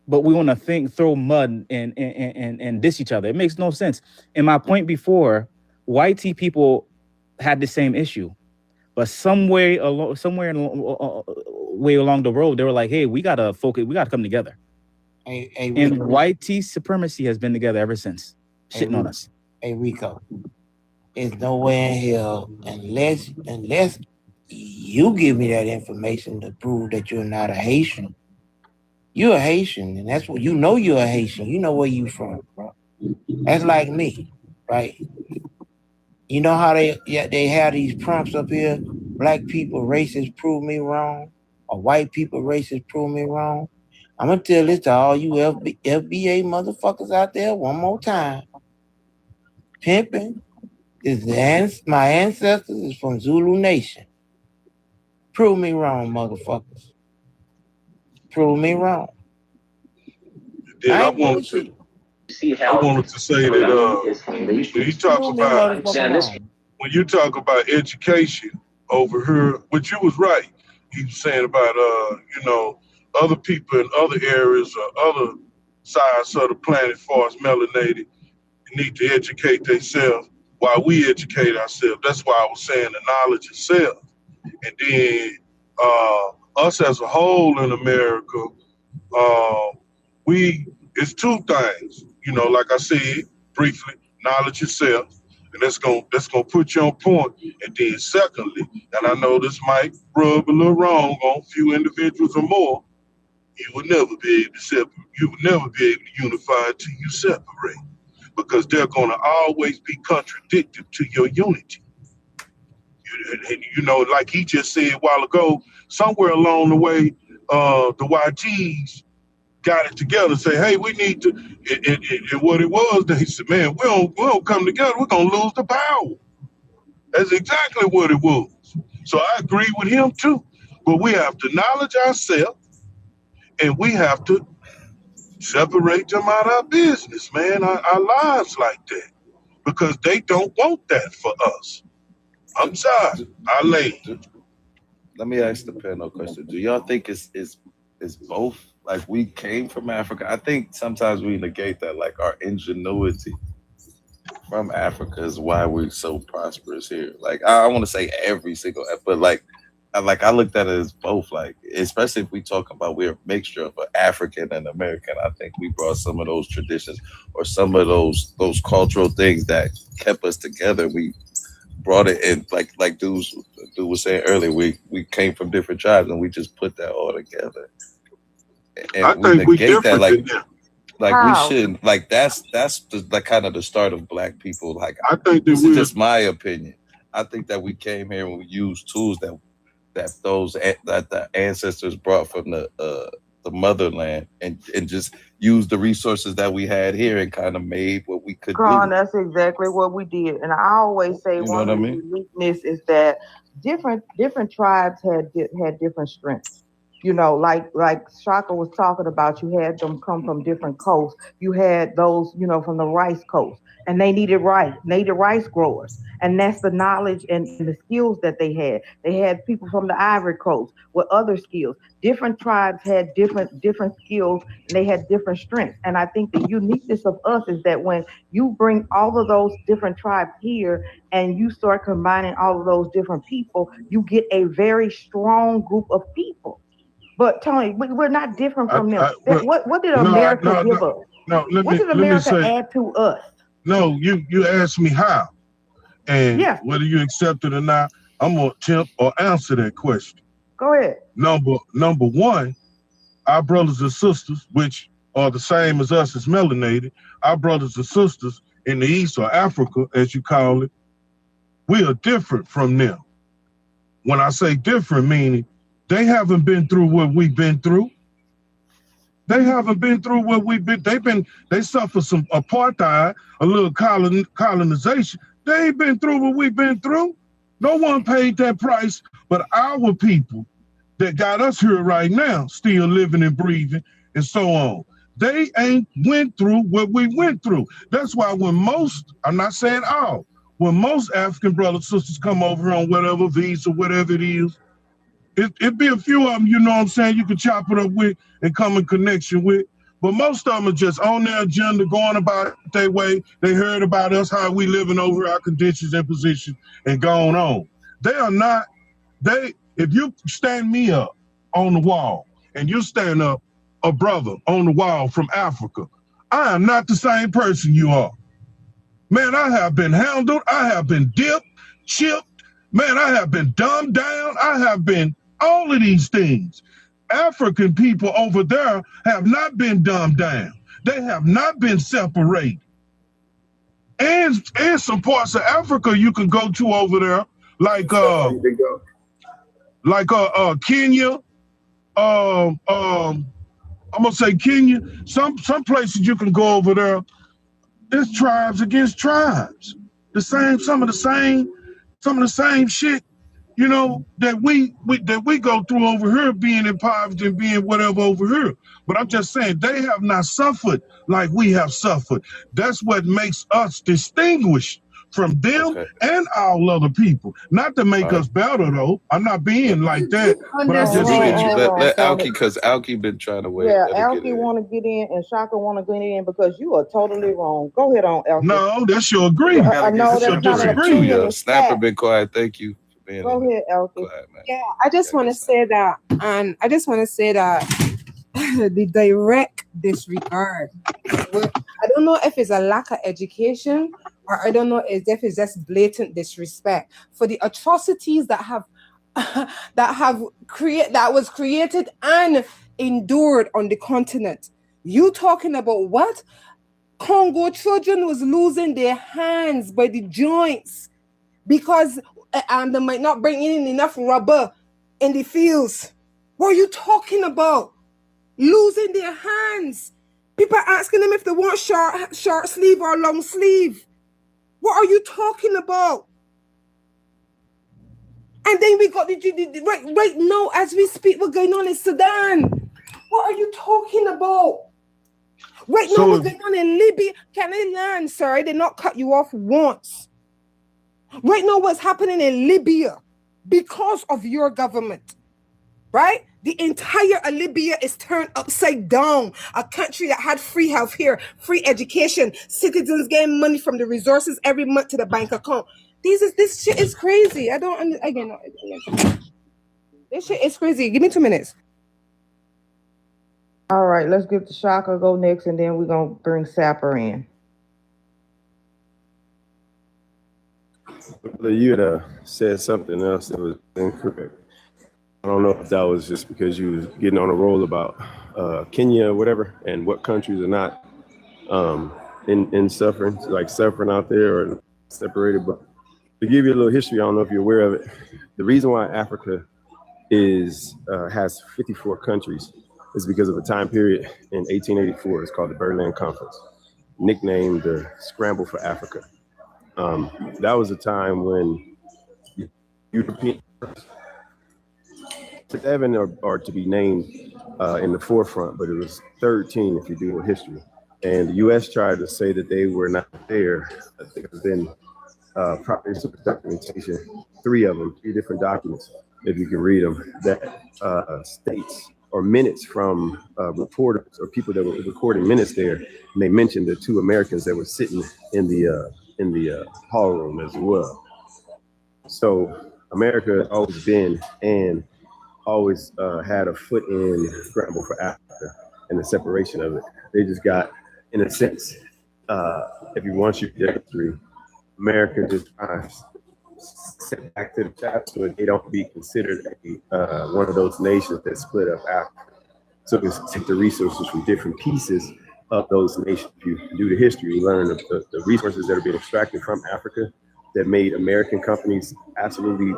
but we want to throw mud and diss each other. It makes no sense. And my point before, white people had the same issue, but somewhere along the road, they were like, "Hey, we gotta focus. We gotta come together." And white supremacy has been together ever since, shitting on us.
Hey, Rico, it's nowhere in here unless you give me that information to prove that you're not a Haitian. You're a Haitian, and that's what you know. You're a Haitian. You know where you from, bro. That's like me, right? You know how they have these prompts up here? Black people racist, prove me wrong, or white people racist, prove me wrong. I'm gonna tell this to all you FBA motherfuckers out there one more time. Pimping is my ancestors is from Zulu Nation. Prove me wrong, motherfuckers. Prove me wrong.
I wanted to say that when you talk about education over here, which you was right, you was saying about other people in other areas or other sides of the planet, as far as melanated, need to educate themselves while we educate ourselves. That's why I was saying the knowledge itself. And then us as a whole in America, it's two things. Like I said briefly, knowledge itself, and that's gonna put you on point. And then secondly, and I know this might rub a little wrong on a few individuals or more, you would never be able to unify until you separate, because they're gonna always be contradictory to your unity. And like he just said a while ago, somewhere along the way, the YGs got it together and say, hey, we need to, and what it was, they said, man, we don't come together, we're going to lose the power. That's exactly what it was. So I agree with him too. But we have to acknowledge ourselves and we have to separate them out of our business, man, our lives like that. Because they don't want that for us. I'm sorry. I lay.
Let me ask the panel question. Do y'all think it's both? Like we came from Africa. I think sometimes we negate that, like our ingenuity from Africa is why we're so prosperous here. Like I want to say every single, but like I looked at it as both. Like especially if we talk about we're a mixture of African and American. I think we brought some of those traditions or some of those cultural things that kept us together. We brought it in, like dude was saying earlier. We came from different tribes and we just put that all together. And
I think we different
that,
than them.
like
How?
we shouldn't. Like that's the kind of the start of Black people. Like
I think
this is just my opinion. I think that we came here and we used tools that the ancestors brought from the motherland and just used the resources that we had here and kind of made what we could do.
That's exactly what we did. And I always say one of the uniqueness is that different tribes had different strengths. You know, like Shaka was talking about, you had them come from different coasts. You had those, you know, from the rice coast, and they needed rice growers. And that's the knowledge and the skills that they had. They had people from the Ivory Coast with other skills. Different tribes had different skills, and they had different strengths. And I think the uniqueness of us is that when you bring all of those different tribes here and you start combining all of those different people, you get a very strong group of people. But Tony, we're not different from them. What did America give us? What did America add to us?
No, you asked me how. And whether you accept it or not, I'm gonna attempt or answer that question.
Go ahead.
Number one, our brothers and sisters, which are the same as us as melanated, our brothers and sisters in the East or Africa, as you call it, we are different from them. When I say different, meaning they haven't been through what we've been through. They haven't been through what we've been. They suffered some apartheid, a little colonization. They ain't been through what we've been through. No one paid that price, but our people that got us here right now, still living and breathing and so on. They ain't went through what we went through. That's why when most, I'm not saying all, when most African brothers and sisters come over on whatever visa, whatever it is, it'd be a few of them, you know what I'm saying, you can chop it up with and come in connection with. But most of them are just on their agenda, going about their way. They heard about us, how we living over our conditions and positions, and going on. They are not, if you stand me up on the wall and you stand up a brother on the wall from Africa, I am not the same person you are. Man, I have been handled, I have been dipped, chipped, man, I have been dumbed down, I have been all of these things. African people over there have not been dumbed down. They have not been separated. And some parts of Africa you can go to over there, like Kenya. I'm gonna say Kenya. Some places you can go over there. There's tribes against tribes. Some of the same shit, you know, that we go through over here, being impoverished and being whatever over here. But I'm just saying they have not suffered like we have suffered. That's what makes us distinguished from them and all other people. Not to make us better though. I'm not being like that. But I just
let Alki, because Alki been trying to wait.
Yeah, Alki want to get in and Shaka want to get in because you are totally wrong. Go ahead on, Alki.
No, that's your agreement.
No, that's not an opinion.
Snapper been quiet. Thank you for being
Go ahead, Alki.
Yeah, I just want to say that, and I just want to say that the direct disregard. I don't know if it's a lack of education, or I don't know if it's just blatant disrespect for the atrocities that was created and endured on the continent. You talking about what? Congo children was losing their hands by the joints because they might not bring in enough rubber in the fields. What are you talking about? losing their hands. People are asking them if they want short sleeve or long sleeve. What are you talking about? And then we got right now as we speak, what's going on in Sudan. What are you talking about? Right now, what's going on in Libya? Can I land, sir? They not cut you off once. Right now, what's happening in Libya because of your government, right? The entire Libya is turned upside down. A country that had free health care, free education, citizens getting money from the resources every month to the bank account. This shit is crazy. I don't again. This shit is crazy. Give me 2 minutes.
All right, let's get the Shaka go next, and then we're gonna bring Sapper in.
You had said something else that was incorrect. I don't know if that was just because you was getting on a roll about Kenya or whatever, and what countries are not in suffering, like suffering out there or separated. But to give you a little history, I don't know if you're aware of it. The reason why Africa has 54 countries is because of a time period in 1884. It's called the Berlin Conference, nicknamed the Scramble for Africa. That was a time when European 7 are to be named in the forefront, but it was 13 if you do the history. And the U.S. tried to say that they were not there. There's been proper documentation, 3 of them, 3 different documents, if you can read them, that states or minutes from reporters or people that were recording minutes there, and they mentioned the 2 Americans that were sitting in the hall room as well. So America has always been and always had a foot in Scramble for Africa and the separation of it. They just got, in a sense, if you want your history, America just set back to the top so they don't be considered one of those nations that split up Africa. So it's take the resources from different pieces of those nations. If you do the history, you learn the resources that are being extracted from Africa that made American companies absolutely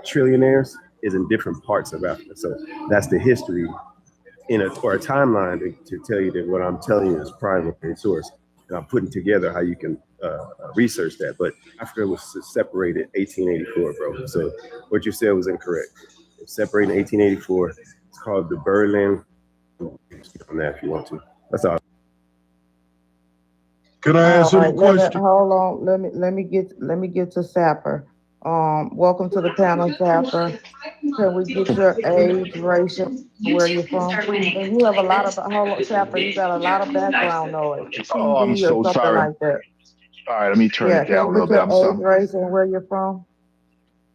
trillionaires is in different parts of Africa. So that's the history or a timeline to tell you that what I'm telling you is primary source. And I'm putting together how you can research that. But Africa was separated 1884, bro. So what you said was incorrect. It was separated in 1884. It's called the Berlin. On that if you want to. That's all.
Can I ask him a question?
Hold on. Let me get to Sapper. Welcome to the panel, Sapper. Can we get your age, race, where you're from? And you have a lot of Sapper. You got a lot of background noise.
Oh, I'm
TV or
so
something
sorry.
like that.
All right, let me turn it down a little bit. I'm
sorry.
sorry.
Age, race, and where you're from?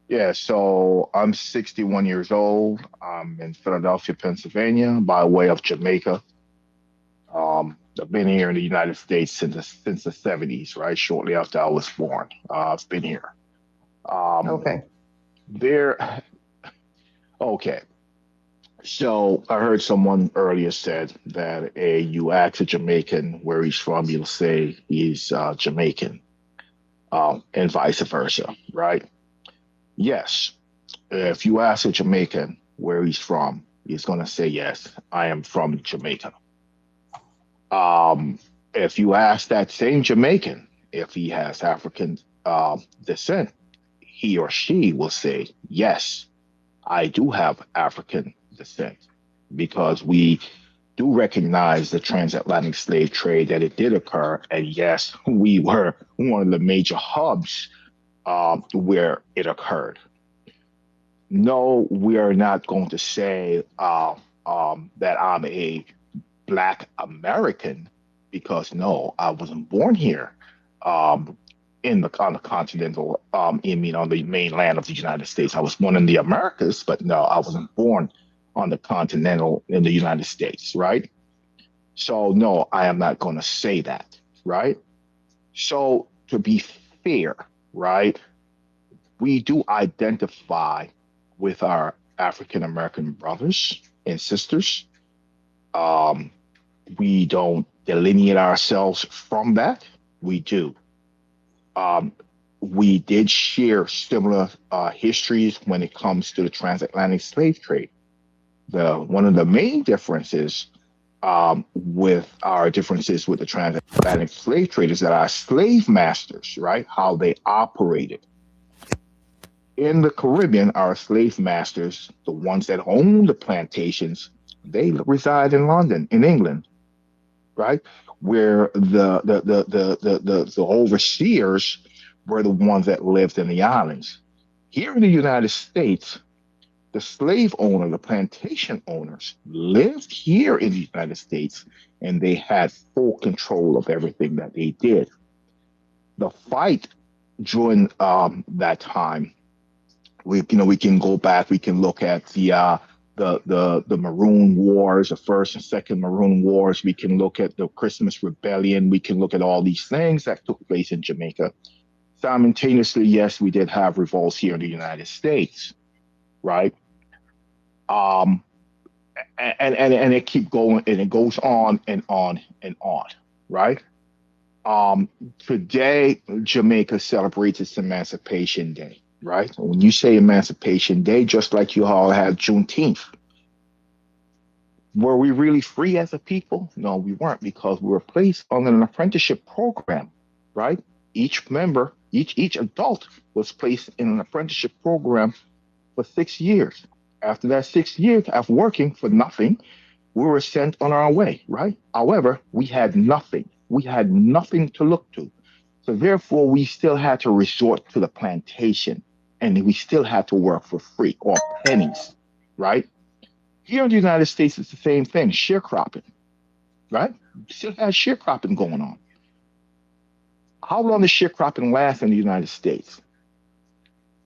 Yeah, so I'm 61 years old. I'm in Philadelphia, Pennsylvania, by way of Jamaica. I've been here in the United States since the 70s, right? Shortly after I was born. I've been here.
Okay.
Okay. So I heard someone earlier said that you ask a Jamaican where he's from, he'll say he's Jamaican, and vice versa, right? Yes. If you ask a Jamaican where he's from, he's going to say, yes, I am from Jamaica. If you ask that same Jamaican if he has African descent, he or she will say, yes, I do have African descent, because we do recognize the transatlantic slave trade, that it did occur. And yes, we were one of the major hubs where it occurred. No, we are not going to say that I'm a Black American, because no, I wasn't born here on the continental, on the mainland of the United States. I was born in the Americas, but no, I wasn't born on the continental in the United States, right? So no, I am not going to say that, right? So to be fair, right, we do identify with our African American brothers and sisters. We don't delineate ourselves from that. We do. We did share similar histories when it comes to the transatlantic slave trade. one of the main differences with our differences with the transatlantic slave traders that our slave masters, right, how they operated. In the Caribbean, our slave masters, the ones that own the plantations, they reside in London, in England, right? Where the overseers were the ones that lived in the islands. Here in the United States, the slave owner, the plantation owners lived here in the United States, and they had full control of everything that they did. The fight during that time, we can go back, we can look at the Maroon Wars, the first and second Maroon Wars. We can look at the Christmas Rebellion. We can look at all these things that took place in Jamaica. Simultaneously, yes, we did have revolts here in the United States, right? And it keep going, and it goes on and on and on, right? Today, Jamaica celebrates its Emancipation Day, right? When you say Emancipation Day, just like you all have Juneteenth, were we really free as a people? No, we weren't, because we were placed on an apprenticeship program, right? Each member, each adult was placed in an apprenticeship program for 6 years. After that 6 years, after working for nothing, we were sent on our way, right? However, we had nothing. We had nothing to look to. So therefore, we still had to resort to the plantation, and we still had to work for free or pennies, right? Here in the United States, it's the same thing, sharecropping, right? Still has sharecropping going on. How long does sharecropping last in the United States?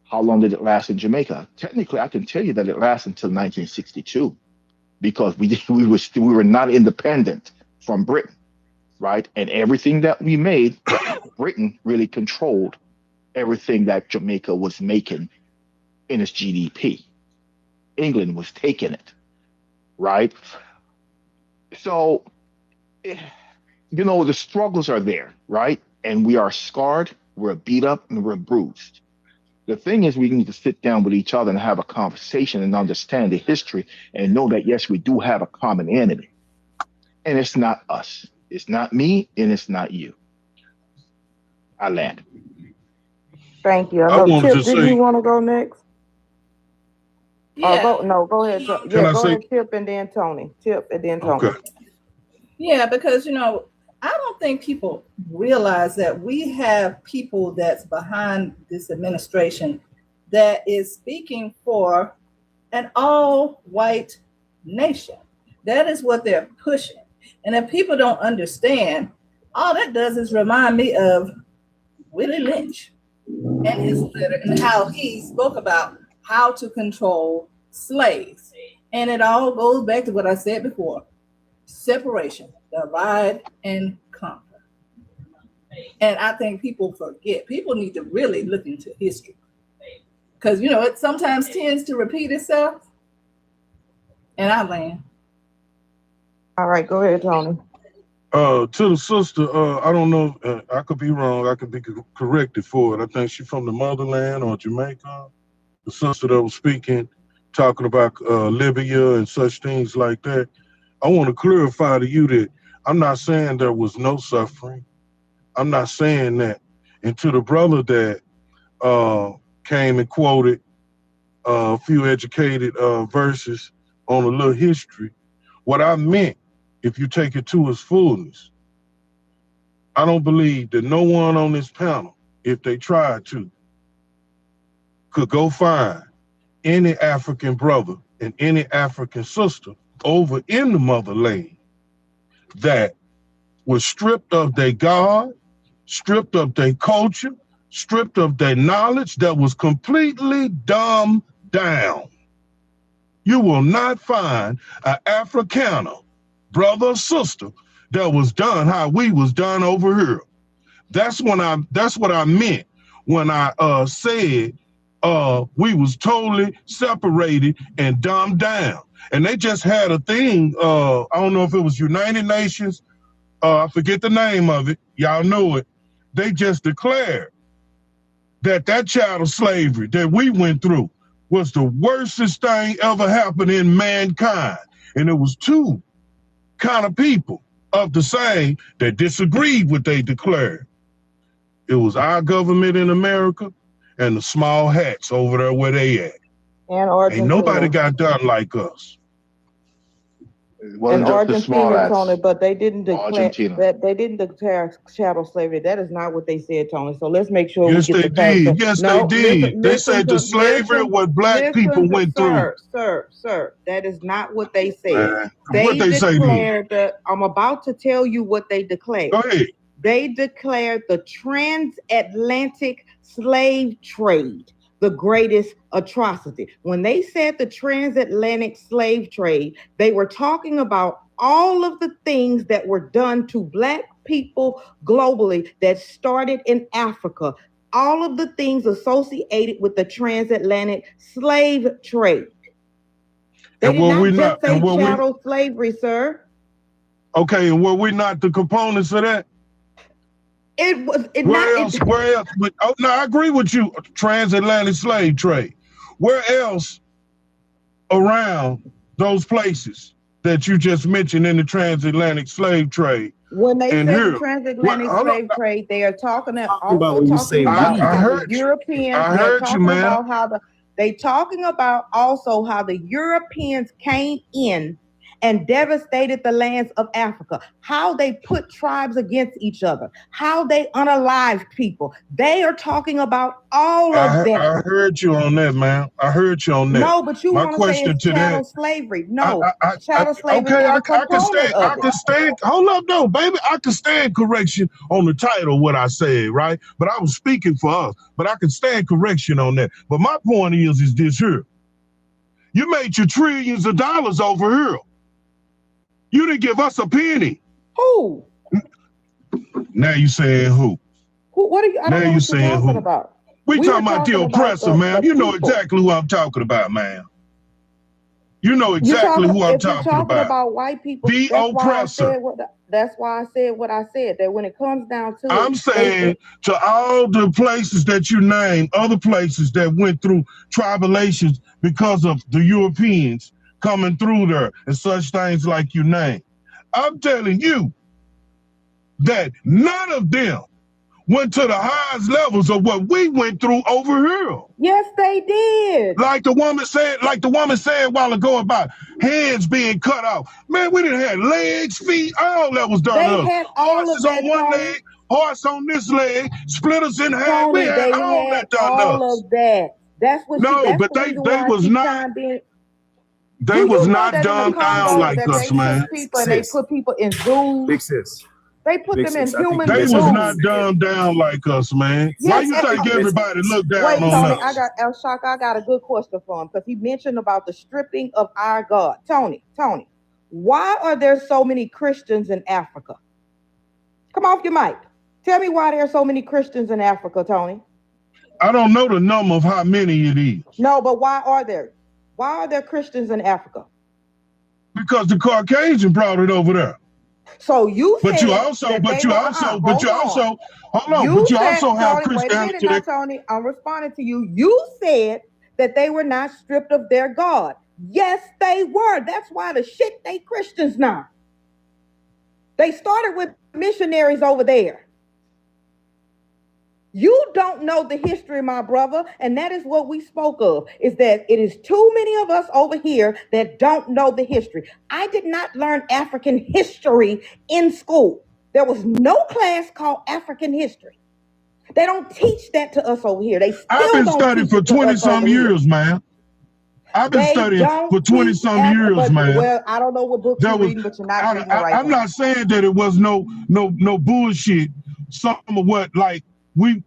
How long did it last in Jamaica? Technically, I can tell you that it lasted until 1962, because we were not independent from Britain, right? And everything that we made, Britain really controlled everything that Jamaica was making in its GDP. England was taking it, right? So, the struggles are there, right? And we are scarred, we're beat up, and we're bruised. The thing is, we need to sit down with each other and have a conversation and understand the history and know that, yes, we do have a common enemy. And it's not us. It's not me, and it's not you. I land.
Thank you.
I wanted
Chip,
to
did
say-
you want to go next?
Yeah.
Go ahead.
Can I
Go
say-
ahead, Chip, and then Tony. Chip, and then Tony.
Okay.
Yeah, because I don't think people realize that we have people that's behind this administration that is speaking for an all-white nation. That is what they're pushing. And if people don't understand, all that does is remind me of Willie Lynch and his letter and how he spoke about how to control slaves. And it all goes back to what I said before. Separation, divide and conquer. And I think people forget. People need to really look into history, because it sometimes tends to repeat itself. And I land.
All right, go ahead, Tony.
To the sister, I don't know, I could be wrong, I could be corrected for it. I think she's from the motherland or Jamaica. The sister that was speaking, talking about Libya and such things like that. I want to clarify to you that I'm not saying there was no suffering. I'm not saying that. And to the brother that came and quoted a few educated verses on a little history, what I meant, if you take it to its fullness, I don't believe that no one on this panel, if they tried to, could go find any African brother and any African sister over in the motherland that was stripped of their God, stripped of their culture, stripped of their knowledge, that was completely dumbed down. You will not find an Afrikaner, brother or sister, that was done how we was done over here. That's what I meant when I said we was totally separated and dumbed down. And they just had a thing, I don't know if it was United Nations, I forget the name of it, y'all know it. They just declared that child of slavery that we went through was the worstest thing ever happened in mankind. And it was two kind of people of the same that disagreed with they declared. It was our government in America and the small hats over there where they at.
And Argentina.
Ain't nobody got done like us.
It wasn't
and
just the small
Argentina,
hats.
Tony, but they didn't declare
Argentina.
that they didn't declare chattel slavery. That is not what they said, Tony. So let's make sure
Yes,
we get
they
the facts.
did. Yes,
No,
they did.
listen,
They
listen
said the
to-
slavery
listen-
what black
listen
people
to-
went through.
Sir, that is not what they said.
Man, what they say then?
declared that I'm about to tell you what they declared.
Go ahead.
They declared the transatlantic slave trade the greatest atrocity. When they said the transatlantic slave trade, they were talking about all of the things that were done to black people globally that started in Africa. All of the things associated with the transatlantic slave trade. They
And
did
were
not
we
just
not-
say
and were we-
chattel slavery, sir.
Okay, and were we not the components of that?
It was it
Where
not,
else?
it,
Where else? But, oh, no, I agree with you. Transatlantic slave trade. Where else around those places that you just mentioned in the transatlantic slave trade?
when they
And
say
here-
the transatlantic
Hold
slave
on.
trade, they are talking
about
also
when you
talking
say
about
we.
I
how
heard
the
you.
Europeans.
I
They're
heard you,
talking
man.
about how they talking about also how the Europeans came in and devastated the lands of Africa, how they put tribes against each other, how they unalived people. They are talking about all of that.
I heard you on that, man. I heard you on that.
No, but you
My
want to say
question
it's
to
chattel
that-
slavery. No,
I-
chattel slavery
okay,
is
I
a
can
component
stand.
of
I
it.
can stand. Hold up, though, baby. I can stand correction on the title, what I said, right? But I was speaking for us. But I can stand correction on that. But my point is this here. You made your trillions of dollars over here. You didn't give us a penny.
Who?
Now you saying who?
Who? What are you? I
Now
don't know
you
what you're
saying
talking
who?
about.
We
We
talking
were
about the
talking about
oppressor,
the-
man.
the
You know
people.
exactly who I'm talking about, man. You know
You're
exactly
talking,
who I'm
if you're
talking
talking
about.
about white people,
The
that's why I
oppressor.
said that's why I said what I said. That when it comes down to
I'm
it,
saying to all the places that you named, other places that went through tribulations because of the Europeans coming through there and such things like you named. I'm telling you that none of them went to the highest levels of what we went through over here.
yes, they did.
Like the woman said a while ago about hands being cut off. Man, we didn't have legs, feet, all that was done
They
to us.
had all
Horses
of that,
on one
Tony.
leg, horse on this leg, splitters in half.
Tony,
We had
they
all
had
that done to
all
us.
of that. That's what.
No,
that's
but
the
they
reason why I
was
keep
not-
trying being.
They
Do
was
you know
not
that in
dumbed
the
down
Congo
like
that
us,
they
man.
took people and they put people in zoos?
Big sis.
They put
Big
them in
sis, I think
human
you
They
missed
was
zoos.
not dumbed down like us, man. Why
Yes,
you think everybody look down
Wait,
on
Tony,
us?
I got El Shaka. I got a good question for him because he mentioned about the stripping of our God. Tony, why are there so many Christians in Africa? Come off your mic. Tell me why there are so many Christians in Africa, Tony.
I don't know the number of how many it is.
No, but why are there? Why are there Christians in Africa?
Because the Caucasian brought it over there.
So you
But
said
you also,
that
but
they
you
were-
also,
hold
but you
on.
also, hold on,
You
but you
said,
also have
Tony, wait a minute
Christianity.
now, Tony. I'm responding to you. You said that they were not stripped of their God. Yes, they were. That's why the shit they Christians now. They started with missionaries over there. You don't know the history, my brother, and that is what we spoke of, is that it is too many of us over here that don't know the history. I did not learn African history in school. There was no class called African history. They don't teach that to us over here. They still
I've been
don't
studying
teach
for
it to us
20-some
over here.
years, man. I've been
They
studying
don't
for 20-some
teach
years,
but,
man.
Well, I don't know what books you're reading, but you're not reading the right
I'm
one.
not saying that it was no bullshit. Some of what like we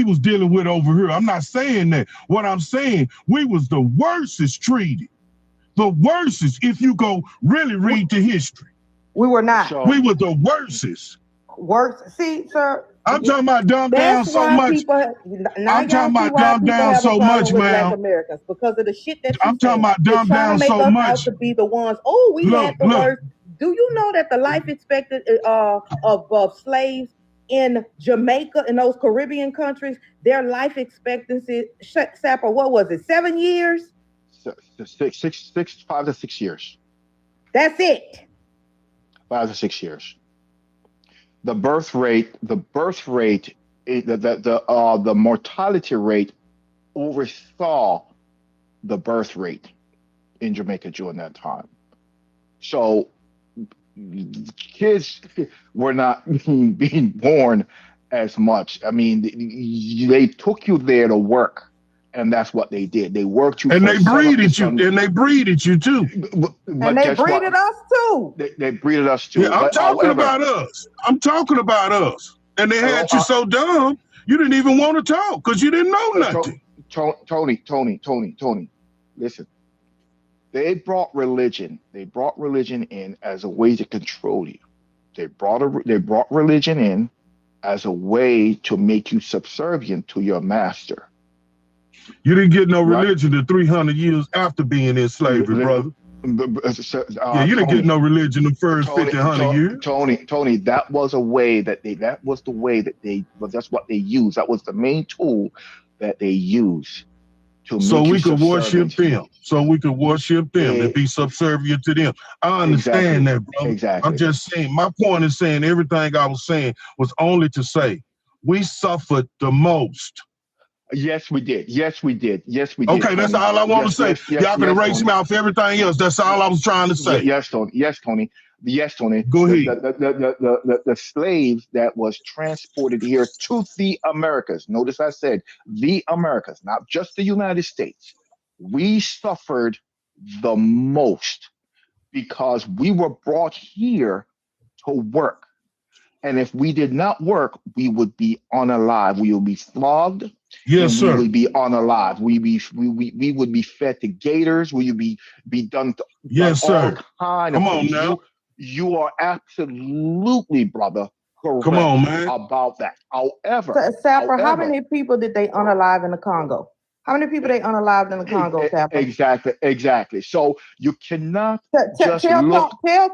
was dealing with over here. I'm not saying that. What I'm saying, we was the worstest treated. The worstest, if you go really read the history.
We were not.
So-
We were the worstest.
Worst. See, sir.
I'm talking about dumbed down
That's
so
why
much.
people. Now
I'm talking
y'all see
about
why
dumbed
people
down
have
so
a problem
much,
with Black
man.
Americans because of the shit that you
I'm talking about
They're
dumbed
trying
down
to make
so
us
much.
out to be the ones. Oh, we
Look,
had the
look.
worst. Do you know that the life expectancy of slaves in Jamaica, in those Caribbean countries, their life expectancy, Sapper, what was it, 7 years?
5 to 6 years.
That's it.
5 to 6 years. The birth rate, the mortality rate oversaw the birth rate in Jamaica during that time. So kids were not being born as much. I mean, they took you there to work, and that's what they did. They worked you,
and they breeded you, and they breeded you too.
And they breeded us too.
They breeded us too.
Yeah, I'm talking about us. I'm talking about us. And they had you so dumb, you didn't even want to talk because you didn't know nothing.
Tony, listen. They brought religion in as a way to control you. They brought religion in as a way to make you subservient to your master.
You didn't get no religion to 300 years after being in slavery, brother. Yeah, you didn't get no religion the first 50, 100 years.
Tony, that's what they used. That was the main tool that they used.
So we could worship them. So we could worship them and be subservient to them. I understand that, bro.
Exactly.
I'm just saying, my point is saying everything I was saying was only to say we suffered the most.
Yes, we did.
Okay, that's all I want to say. Y'all can erase me off everything else. That's all I was trying to say.
Yes, Tony.
Go ahead.
The slaves that was transported here to the Americas. Notice I said the Americas, not just the United States. We suffered the most because we were brought here to work. And if we did not work, we would be unalive. We would be flogged.
Yes, sir.
We would be unalive. We would be fed to gators. We would be done to
sir.
Come on now. You are absolutely, brother, correct.
Come on, man.
About that. However,
Sapper, how many people did they unalive in the Congo? How many people they unalived in the Congo, Sapper?
Exactly. So you cannot
tell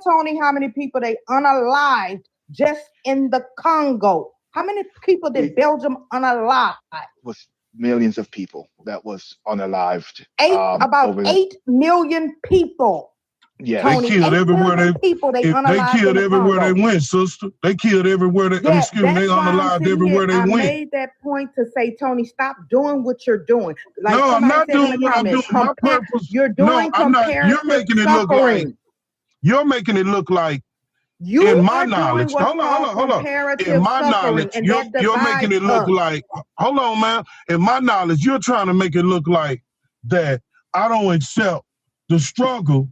Tony how many people they unalived just in the Congo. How many people did Belgium unalive?
Was millions of people that was unalived.
About 8 million people.
Yeah,
Tony, they killed everywhere they killed everywhere they went, sister. They killed everywhere they they unalived everywhere they went.
I made that point to say, Tony, stop doing what you're doing. Like
no, I'm not doing what I'm doing. My purpose.
You're doing
You're making it look like. You're making it look like. In my knowledge, hold on. In my knowledge, you're making it look like. Hold on, man. In my knowledge, you're trying to make it look like that I don't accept the struggle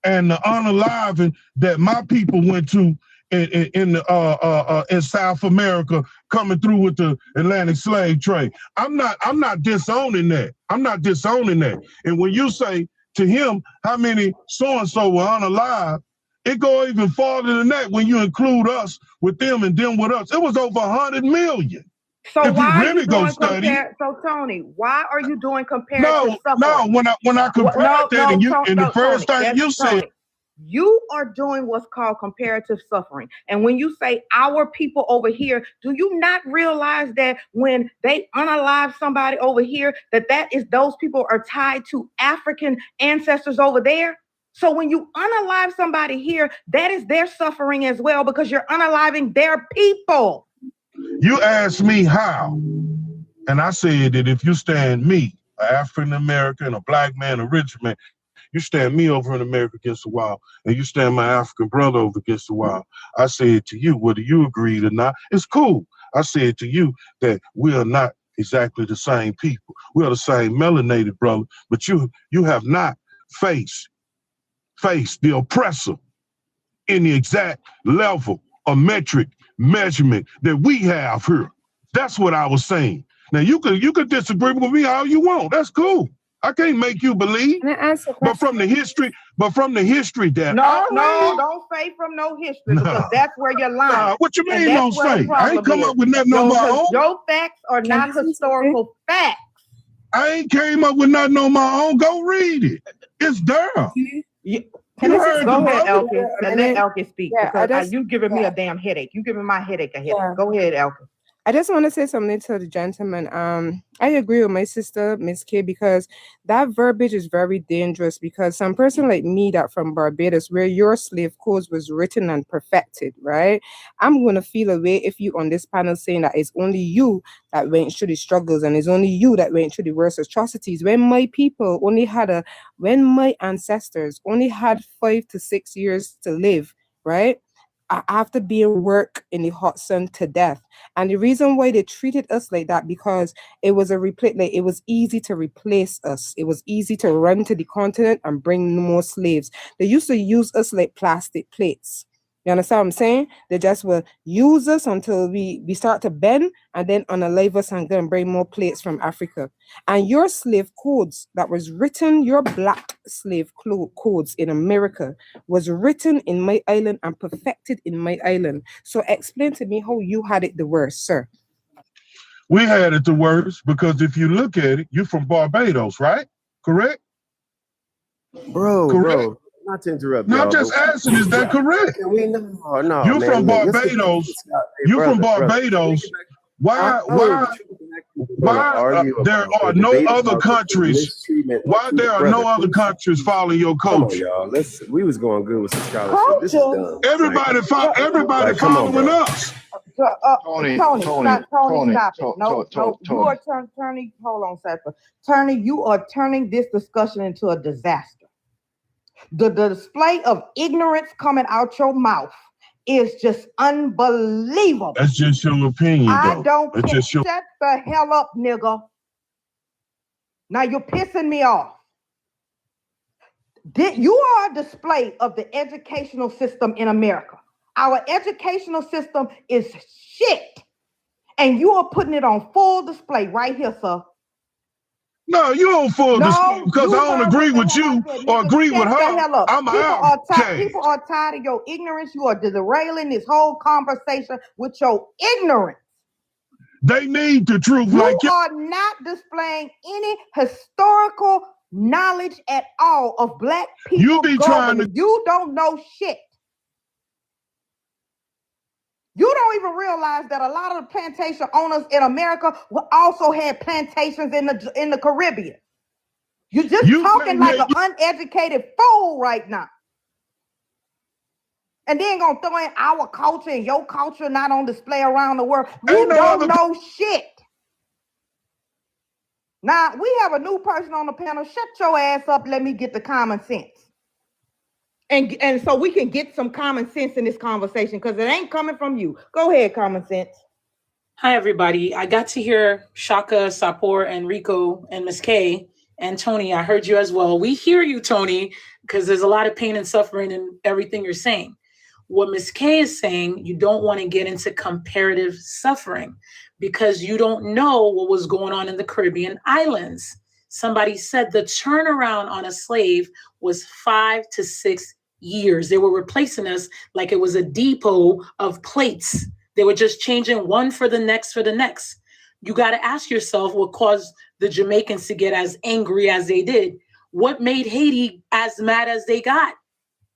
and the unaliving that my people went to in South America, coming through with the Atlantic slave trade. I'm not disowning that. And when you say to him how many so and so were unalive, it go even farther than that when you include us with them and them with us. It was over 100 million.
So why are you doing so Tony, why are you doing comparative suffering?
No, when I compared that and the first thing you said,
you are doing what's called comparative suffering. And when you say our people over here, do you not realize that when they unalive somebody over here, that is those people are tied to African ancestors over there? So when you unalive somebody here, that is their suffering as well, because you're unaliving their people.
You asked me how, and I said that if you stand me, an African American, a black man, a rich man, you stand me over in America against the wall, and you stand my African brother over against the wall. I said to you, whether you agreed or not, it's cool. I said to you that we are not exactly the same people. We are the same melanated brother, but you have not faced the oppressor in the exact level of metric measurement that we have here. That's what I was saying. Now you could disagree with me all you want. That's cool. I can't make you believe. But from the history that
don't say from no history, because that's where you're lying.
What you mean don't say? I ain't come up with nothing on my own.
Your facts are not historical facts.
I ain't came up with nothing on my own. Go read it. It's there.
Can
You
I
heard
just go
the
ahead,
brother.
Elkin, and
And
let
then-
Elkin speak
yeah, I
because
just-
you giving me
yeah.
a damn headache. You giving my headache a headache.
Yeah.
Go ahead, Elkin.
I just want to say something to the gentleman. I agree with my sister, Miss K, because that verbiage is very dangerous. Because some person like me that from Barbados, where your slave codes was written and perfected, right? I'm gonna feel a way if you on this panel saying that it's only you that went through the struggles and it's only you that went through the worst atrocities. When my people when my ancestors only had 5 to 6 years to live, right? After being worked in the hot sun to death. And the reason why they treated us like that, because it was it was easy to replace us. It was easy to run to the continent and bring more slaves. They used to use us like plastic plates. You understand what I'm saying? They just will use us until we start to bend and then unalive us and go and bring more plates from Africa. And your slave codes that was written, your black slave codes in America was written in my island and perfected in my island. So explain to me how you had it the worst, sir.
We had it the worst because if you look at it, you're from Barbados, right? Correct?
Bro, not to interrupt.
No, I'm
y'all,
just
but-
asking, is that correct?
Can we, no,
You're
man,
from
look, let's get
Barbados.
this out. Hey,
You're from
brother,
Barbados. Why
argue
there
about
are
the
no
debate
other
about the
countries?
mistreatment
Why
to
there are
brother,
no other
please.
countries following your
Come on,
culture?
y'all. We was going good with some scholarship. This is dumb.
Everybody
come on,
following
bro.
us.
Tony, stop it. No, you are turning. Hold on, Seth. Turning, you are turning this discussion into a disaster. The display of ignorance coming out your mouth is just unbelievable.
That's just your opinion, though.
I don't
That's
care.
just your.
Shut the hell up, nigga. Now you're pissing me off. You are a display of the educational system in America. Our educational system is shit. And you are putting it on full display right here, sir.
No, you don't full display because I don't agree with you or agree with her. I'm out.
People are tired of your ignorance. You are derailing this whole conversation with your ignorance.
They need the truth.
You are not displaying any historical knowledge at all of black people.
You be trying to.
You don't know shit. You don't even realize that a lot of the plantation owners in America also had plantations in the Caribbean. You're just talking like an uneducated fool right now. And then gonna throw in our culture and your culture not on display around the world. You don't know shit. Now, we have a new person on the panel. Shut your ass up. Let me get the common sense. And so we can get some common sense in this conversation because it ain't coming from you. Go ahead, common sense.
Hi, everybody. I got to hear Shaka, Sapor, and Rico, and Miss K, and Tony. I heard you as well. We hear you, Tony, because there's a lot of pain and suffering in everything you're saying. What Miss K is saying, you don't want to get into comparative suffering because you don't know what was going on in the Caribbean islands. Somebody said the turnaround on a slave was 5 to 6 years. They were replacing us like it was a depot of plates. They were just changing one for the next for the next. You got to ask yourself what caused the Jamaicans to get as angry as they did. What made Haiti as mad as they got?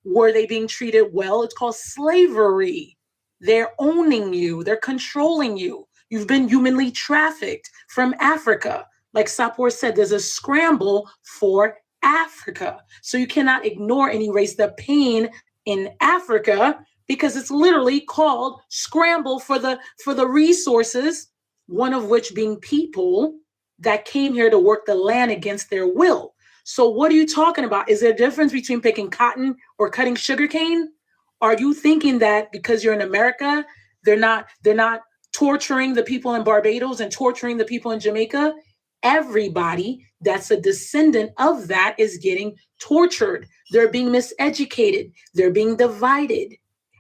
Were they being treated well? It's called slavery. They're owning you. They're controlling you. You've been humanly trafficked from Africa. Like Sapor said, there's a scramble for Africa. So you cannot ignore and erase the pain in Africa because it's literally called scramble for the resources, one of which being people that came here to work the land against their will. So what are you talking about? Is there a difference between picking cotton or cutting sugarcane? Are you thinking that because you're in America, they're not torturing the people in Barbados and torturing the people in Jamaica? Everybody that's a descendant of that is getting tortured. They're being miseducated. They're being divided.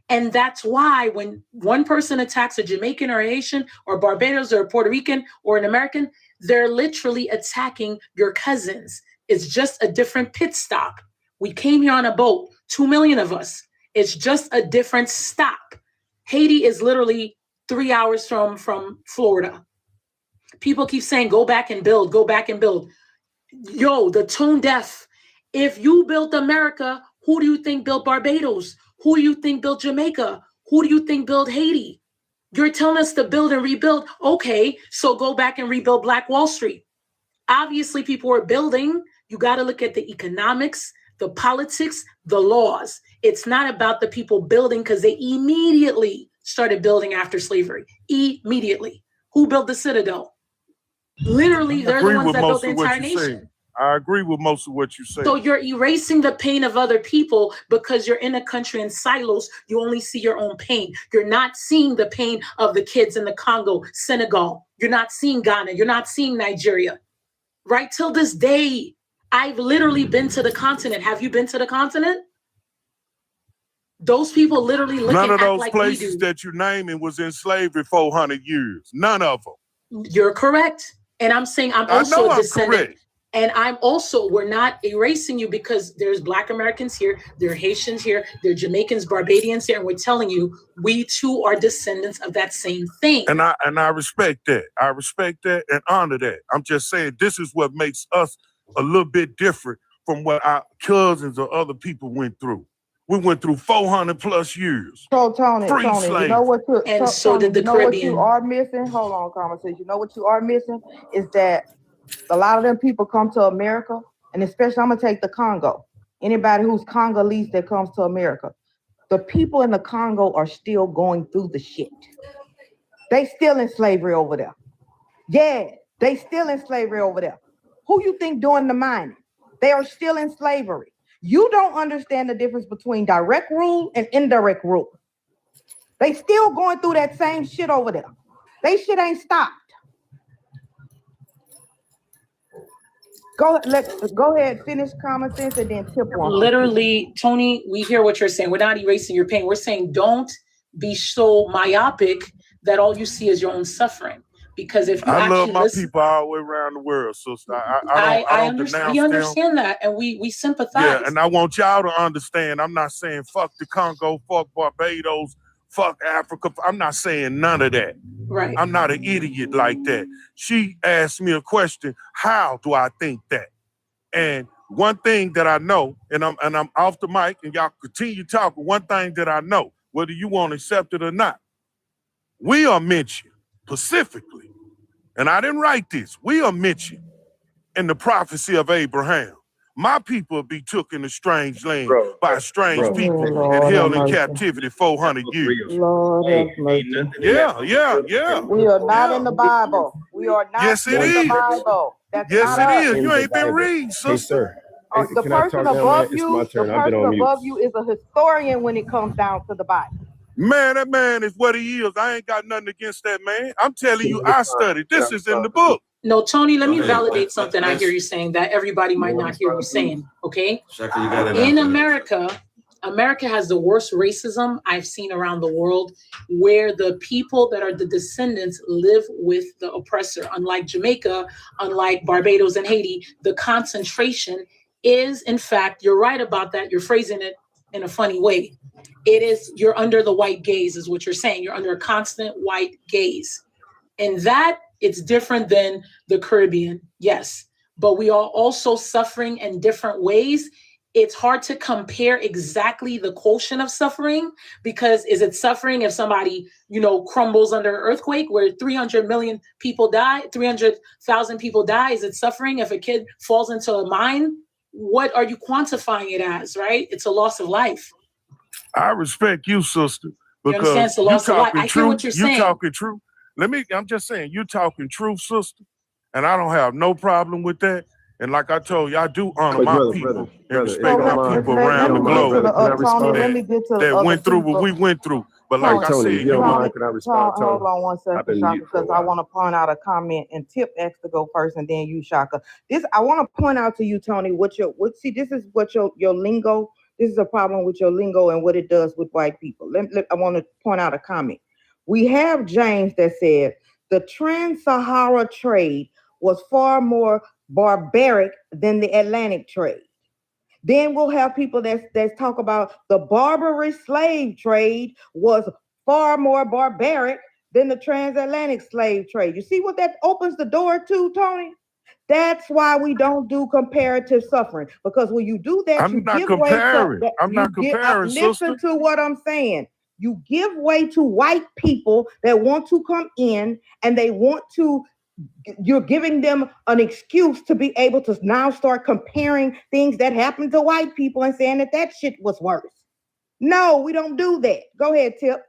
And that's why when one person attacks a Jamaican or a Haitian or Barbados or a Puerto Rican or an American, they're literally attacking your cousins. It's just a different pit stop. We came here on a boat, 2 million of us. It's just a different stop. Haiti is literally 3 hours from Florida. People keep saying, go back and build, go back and build. Yo, the tone deaf. If you built America, Who do you think built Barbados? Who do you think built Jamaica? Who do you think built Haiti? You're telling us to build and rebuild. Okay, so go back and rebuild Black Wall Street. Obviously, people are building. You got to look at the economics, the politics, the laws. It's not about the people building because they immediately started building after slavery. Immediately. Who built the Citadel? Literally, they're the ones that built the entire nation.
I agree with most of what you say.
So you're erasing the pain of other people because you're in a country in silos. You only see your own pain. You're not seeing the pain of the kids in the Congo, Senegal. You're not seeing Ghana. You're not seeing Nigeria. Right till this day, I've literally been to the continent. Have you been to the continent? Those people literally look
None
and
of
act
those
like
places
we do.
that you're naming was in slavery 400 years. None of them.
You're correct. And I'm saying I'm also a descendant. Correct. And I'm also, we're not erasing you because there's Black Americans here, there are Haitians here, there are Jamaicans, Barbadians here, and we're telling you, we too are descendants of that same thing.
And I respect that. I respect that and honor that. I'm just saying this is what makes us a little bit different from what our cousins or other people went through. We went through 400 plus years.
So Tony, you know what you
and so did the Caribbean.
What you are missing? Hold on, conversation. You know what you are missing is that a lot of them people come to America, and especially I'm gonna take the Congo. Anybody who's Congolese that comes to America, the people in the Congo are still going through the shit. They still in slavery over there. Yeah, they still in slavery over there. Who you think doing the mining? They are still in slavery. You don't understand the difference between direct rule and indirect rule. They still going through that same shit over there. They shit ain't stopped. Go ahead, finish common sense and then tip one.
Literally, Tony, we hear what you're saying. We're not erasing your pain. We're saying don't be so myopic that all you see is your own suffering. Because if you
I love my people all the way around the world, sister. I don't denounce
we understand that, and we sympathize.
Yeah, and I want y'all to understand. I'm not saying fuck the Congo, fuck Barbados, fuck Africa. I'm not saying none of that.
Right.
I'm not an idiot like that. She asked me a question. How do I think that? And one thing that I know, and I'm off the mic, and y'all continue talking. One thing that I know, whether you want to accept it or not, we are mentioned specifically. And I didn't write this. We are mentioned in the prophecy of Abraham. My people be took in a strange land by strange people and held in captivity 400 years.
Lord have mercy.
Yeah.
We are not in the Bible. We are not in the Bible. That's
yes,
not
it
us.
is. You ain't been reading, sister.
Hey, sir.
The person above you is a historian when it comes down to the Bible.
Man, that man is what he is. I ain't got nothing against that man. I'm telling you, I studied. This is in the book.
No, Tony, let me validate something I hear you saying that everybody might not hear you saying, okay? In America has the worst racism I've seen around the world, where the people that are the descendants live with the oppressor. Unlike Jamaica, unlike Barbados and Haiti, the concentration is, in fact, you're right about that. You're phrasing it in a funny way. It is, you're under the white gaze is what you're saying. You're under a constant white gaze. And that, it's different than the Caribbean, yes. But we are also suffering in different ways. It's hard to compare exactly the quotient of suffering, because is it suffering if somebody, crumbles under an earthquake where 300 million people die, 300,000 people die? Is it suffering if a kid falls into a mine? What are you quantifying it as, right? It's a loss of life.
I respect you, sister, because
you it's a loss of life. I hear what you're saying.
You talking truth. I'm just saying, you talking truth, sister, and I don't have no problem with that. And like I told you, I do honor my people and respect my people around the globe that went through what we went through. But like I said,
you don't mind, can I respond?
Hold on one second, Shaka, because I want to point out a comment, and Tip asked to go first, and then you, Shaka. I want to point out to you, Tony, this is what your lingo. This is a problem with your lingo and what it does with white people. I want to point out a comment. We have James that said the Trans-Sahara trade was far more barbaric than the Atlantic trade. Then we'll have people that talk about the barbarous slave trade was far more barbaric than the transatlantic slave trade. You see what that opens the door to, Tony? That's why we don't do comparative suffering, because when you do that,
I'm
you
not
give way
comparing.
to.
I'm not comparing,
Listen
sister.
to what I'm saying. You give way to white people that want to come in, and they want to. You're giving them an excuse to be able to now start comparing things that happened to white people and saying that shit was worse. No, we don't do that. Go ahead, Tip.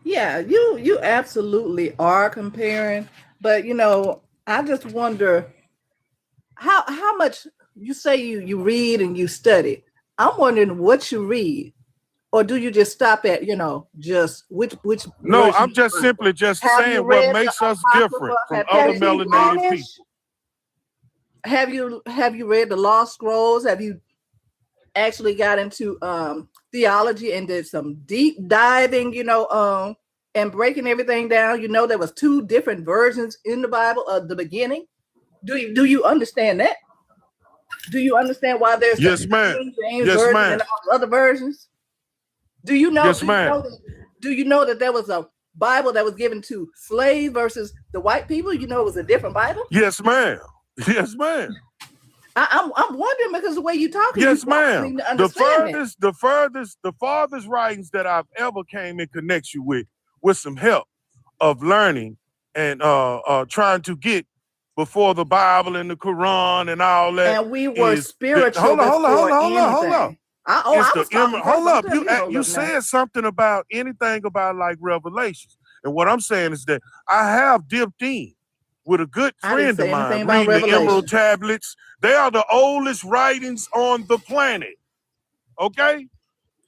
Yeah, you absolutely are comparing, but I just wonder how much you say you read and you study. I'm wondering what you read, or do you just stop at just which
No,
version
I'm
you
just
read?
simply just
Have you
saying what
read the
makes us different
Apocrypha?
from other
Can she
melanated
finish?
people.
Have you read the Lost Scrolls? Have you actually got into theology and did some deep diving, and breaking everything down? There was 2 different versions in the Bible of the beginning. Do you understand that? Do you understand why there's the
Yes, ma'am.
King James
Yes,
version
ma'am.
and all the other versions? Do you know?
Yes, ma'am.
Do you know that there was a Bible that was given to slaves versus the white people? It was a different Bible.
Yes, ma'am. Yes, ma'am.
I'm wondering, because the way you talking,
Yes,
you don't
ma'am.
seem to understand
The farthest writings that I've ever came in connection with some help of learning and trying to get before the Bible and the Quran and all that.
And we were
is
spiritual
hold on.
anything. I was talking
Hold up. You
now.
said something about anything about like Revelations. And what I'm saying is that I have dipped in with a good
I didn't
friend of
say
mine
anything about
reading the
Revelation.
Emerald Tablets. They are the oldest writings on the planet. Okay?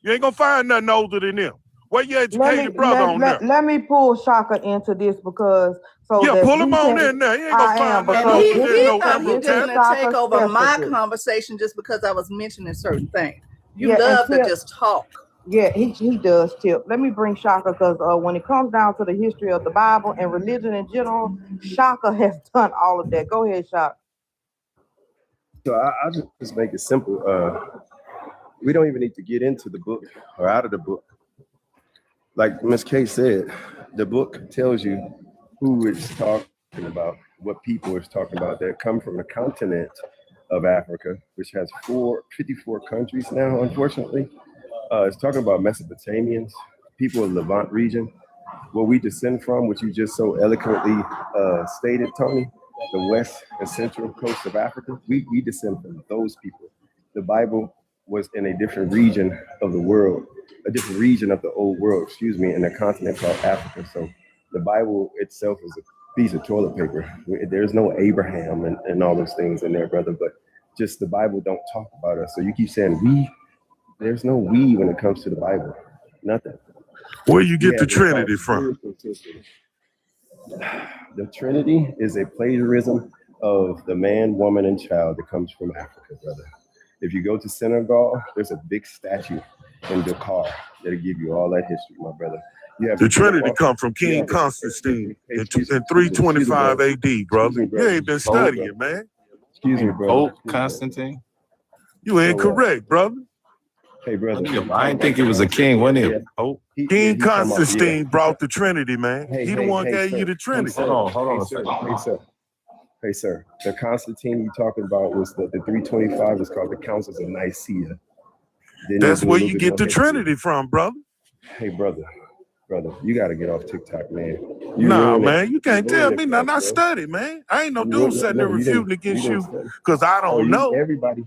You ain't gonna find nothing older than them. Where your educated brother on there?
Let me pull Shaka into this, because
Yeah,
that
pull him
he
on
can.
in there. You ain't
I
gonna
am,
find nothing
because
older
And
than
he
no
thought he
Emerald
was just
Tablet.
gonna take over my
specialty.
conversation just because I was mentioning certain things. You
Yeah, and
love to
Tip,
just talk.
yeah, he does, Tip. Let me bring Shaka, because when it comes down to the history of the Bible and religion in general, Shaka has done all of that. Go ahead, Shaka.
So I'll just make it simple. We don't even need to get into the book or out of the book. Like Ms. K said, the book tells you who it's talking about, what people it's talking about that come from the continent of Africa, which has 54 countries now, unfortunately. It's talking about Mesopotamians, people of the Levant region, where we descend from, which you just so eloquently stated, Tony, the west and central coast of Africa. We descend from those people. The Bible was in a different region of the world, a different region of the old world, in a continent called Africa. So the Bible itself is a piece of toilet paper. There's no Abraham and all those things in there, brother, but just the Bible don't talk about us. So you keep saying we. There's no we when it comes to the Bible. Nothing.
Where you get the Trinity from?
The Trinity is a plagiarism of the man, woman, and child that comes from Africa, brother. If you go to Senegal, there's a big statue in Dakar that'll give you all that history, my brother.
The Trinity come from King Constantine in 325 AD, brother. You ain't been studying, man.
Excuse me, brother.
Pope Constantine?
You incorrect, brother.
Hey, brother.
I didn't think he was a king, wasn't he? Pope?
King Constantine brought the Trinity, man. He the one gave you the Trinity.
Hold on a second. Hey, sir. The Constantine you talking about was the 325 is called the Councils of Nicaea.
That's where you get the Trinity from, brother.
Hey, brother, you got to get off TikTok, man.
Nah, man, you can't tell me nothing. I study, man. I ain't no dude sitting there refuting against you because I don't know.
Everybody.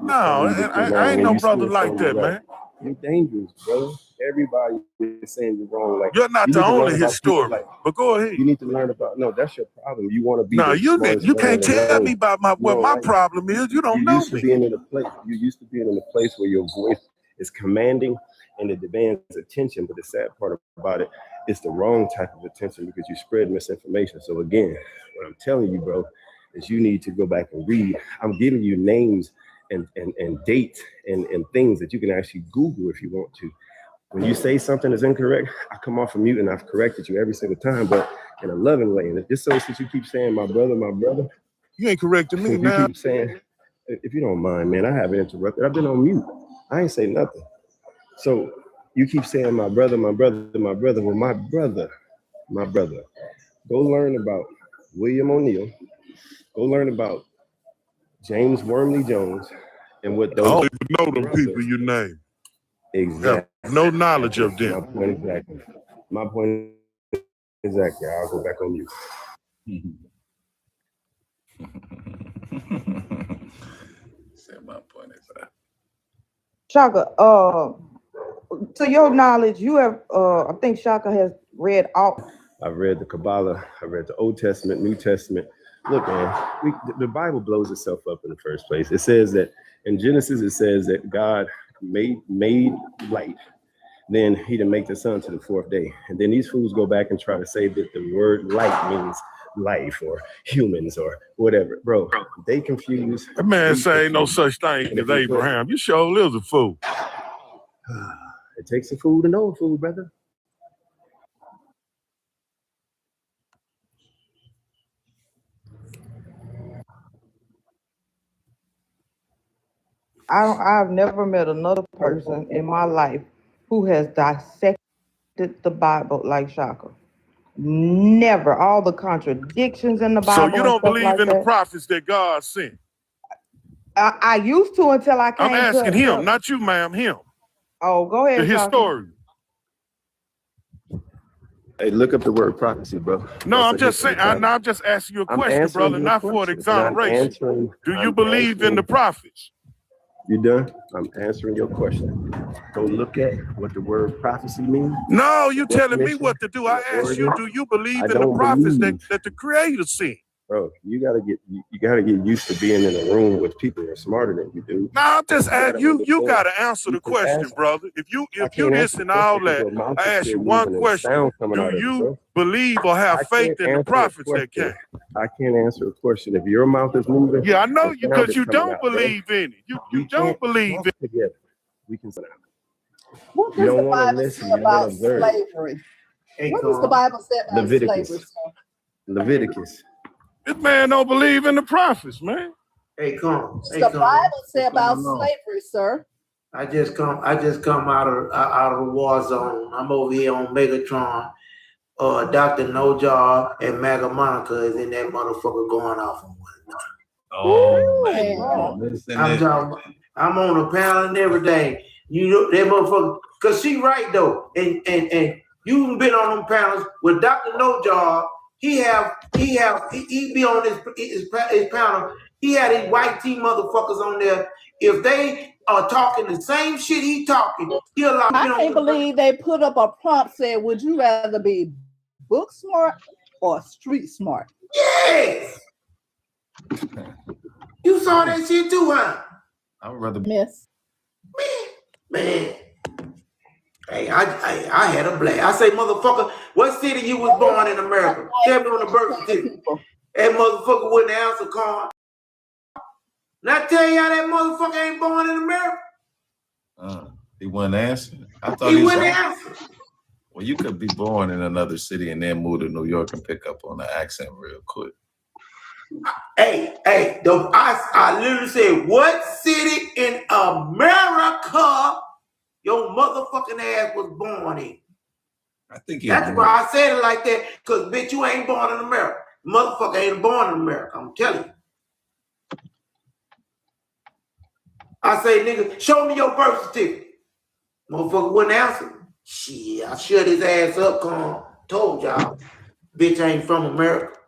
No, I ain't no brother like that, man.
You're dangerous, brother. Everybody is saying you're wrong. Like
you're not the only historian, but go ahead.
You need to learn about. No, that's your problem. You want to be.
No, you can't tell me about what my problem is. You don't know me.
You used to being in a place where your voice is commanding and it demands attention. But the sad part about it, it's the wrong type of attention because you spread misinformation. So again, what I'm telling you, bro, is you need to go back and read. I'm giving you names and dates and things that you can actually Google if you want to. When you say something is incorrect, I come off of mute and I've corrected you every single time, but in a loving way. And just so since you keep saying my brother,
you ain't correcting me now.
You keep saying, if you don't mind, man, I haven't interrupted. I've been on mute. I ain't say nothing. So you keep saying my brother. Well, my brother. Go learn about William O'Neill. Go learn about James Wormley Jones and what
I
those.
don't even know them people you name.
Exactly.
Have no knowledge of them.
My point exactly. My point exactly. I'll go back on mute.
Say my point exactly.
Shaka, to your knowledge, you have, I think Shaka has read all.
I've read the Kabbalah. I read the Old Testament, New Testament. Look, man, the Bible blows itself up in the first place. It says that in Genesis, it says that God made light. Then he didn't make the sun to the fourth day. And then these fools go back and try to say that the word light means life or humans or whatever. Bro, they confuse.
That man say ain't no such thing as Abraham. You sure is a fool.
It takes a fool to know a fool, brother.
I've never met another person in my life who has dissected the Bible like Shaka. Never. All the contradictions in the Bible.
So you don't believe
like
in
that.
the prophets that God sent?
I used to until I came.
I'm asking him, not you, ma'am. Him.
Oh, go ahead.
The historian.
Hey, look up the word prophecy, bro.
No, I'm just saying. I'm just asking you a question, brother, not for an exoneration. Do you believe in the prophets?
You done? I'm answering your question. Go look at what the word prophecy means.
No, you telling me what to do. I asked you, do you believe in the prophets that the Creator sent?
Bro, you gotta get used to being in a room with people that are smarter than you do.
No, I'm just asking you gotta answer the question, brother. If you this and all that, I ask you one question. Do you believe or have faith in the prophets that came?
I can't answer a question if your mouth is moving.
Yeah, I know you because you don't believe in it. You don't believe in it.
Together. We can sit down.
What does the Bible say about slavery? What does the Bible say about slavery?
Leviticus.
This man don't believe in the prophets, man.
Hey, come.
What's the Bible say about slavery, sir?
I just come out of the war zone. I'm over here on Megatron. Dr. No Job and Maga Monica is in that motherfucker going off on one another.
Oh, man.
I'm on a panel and everything. You know that motherfucker, cause she right though, and you've been on them panels with Dr. No Job. He be on his panel. He had these white tea motherfuckers on there. If they are talking the same shit he talking, he'll lock
I can't believe they put up a prompt saying, "Would you rather be book smart or street smart?"
Yes. You saw that shit too, huh?
I would rather
miss.
Man. Hey, I had a blast. I say, motherfucker, what city you was born in America? Tell me on the birth certificate. That motherfucker wouldn't answer, Carl. And I tell y'all that motherfucker ain't born in America.
He wouldn't answer. I thought
he wouldn't answer.
Well, you could be born in another city and then move to New York and pick up on the accent real quick.
Hey, I literally said, what city in America your motherfucking ass was born in?
I think
that's why I said it like that, because bitch, you ain't born in America. Motherfucker ain't born in America, I'm telling you. I say, nigga, show me your birth certificate. Motherfucker wouldn't answer. Shit, I shut his ass up, Con. Told y'all, bitch ain't from America.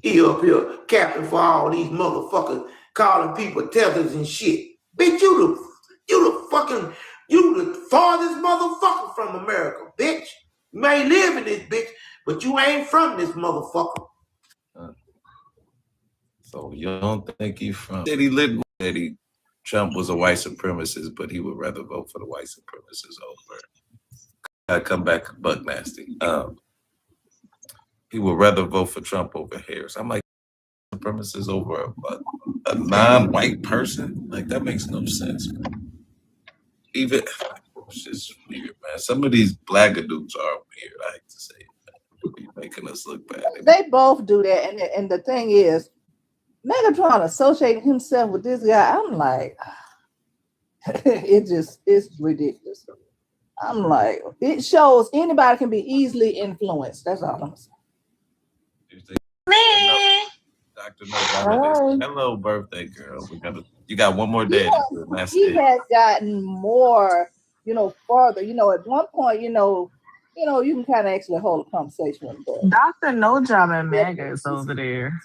He up here capping for all these motherfuckers, calling people tethers and shit. Bitch, you the farthest motherfucker from America, bitch. You may live in this bitch, but you ain't from this motherfucker.
So you don't think he from? Did he live? Trump was a white supremacist, but he would rather vote for the white supremacists over. I come back buck nasty. He would rather vote for Trump over Harris. I'm like, supremacists over a non-white person? Like, that makes no sense, man. Even, it's just weird, man. Some of these blaggadoos are weird, I hate to say it, man. Be making us look bad.
They both do that, and the thing is, Megatron associating himself with this guy, I'm like, it's ridiculous. I'm like, it shows anybody can be easily influenced. That's all I'm saying.
Dr. No Diamond. Hello, birthday girl. You got one more day.
He has gotten more, further. At one point, you can kind of actually hold a conversation with him.
Dr. No Job and Mega is over there.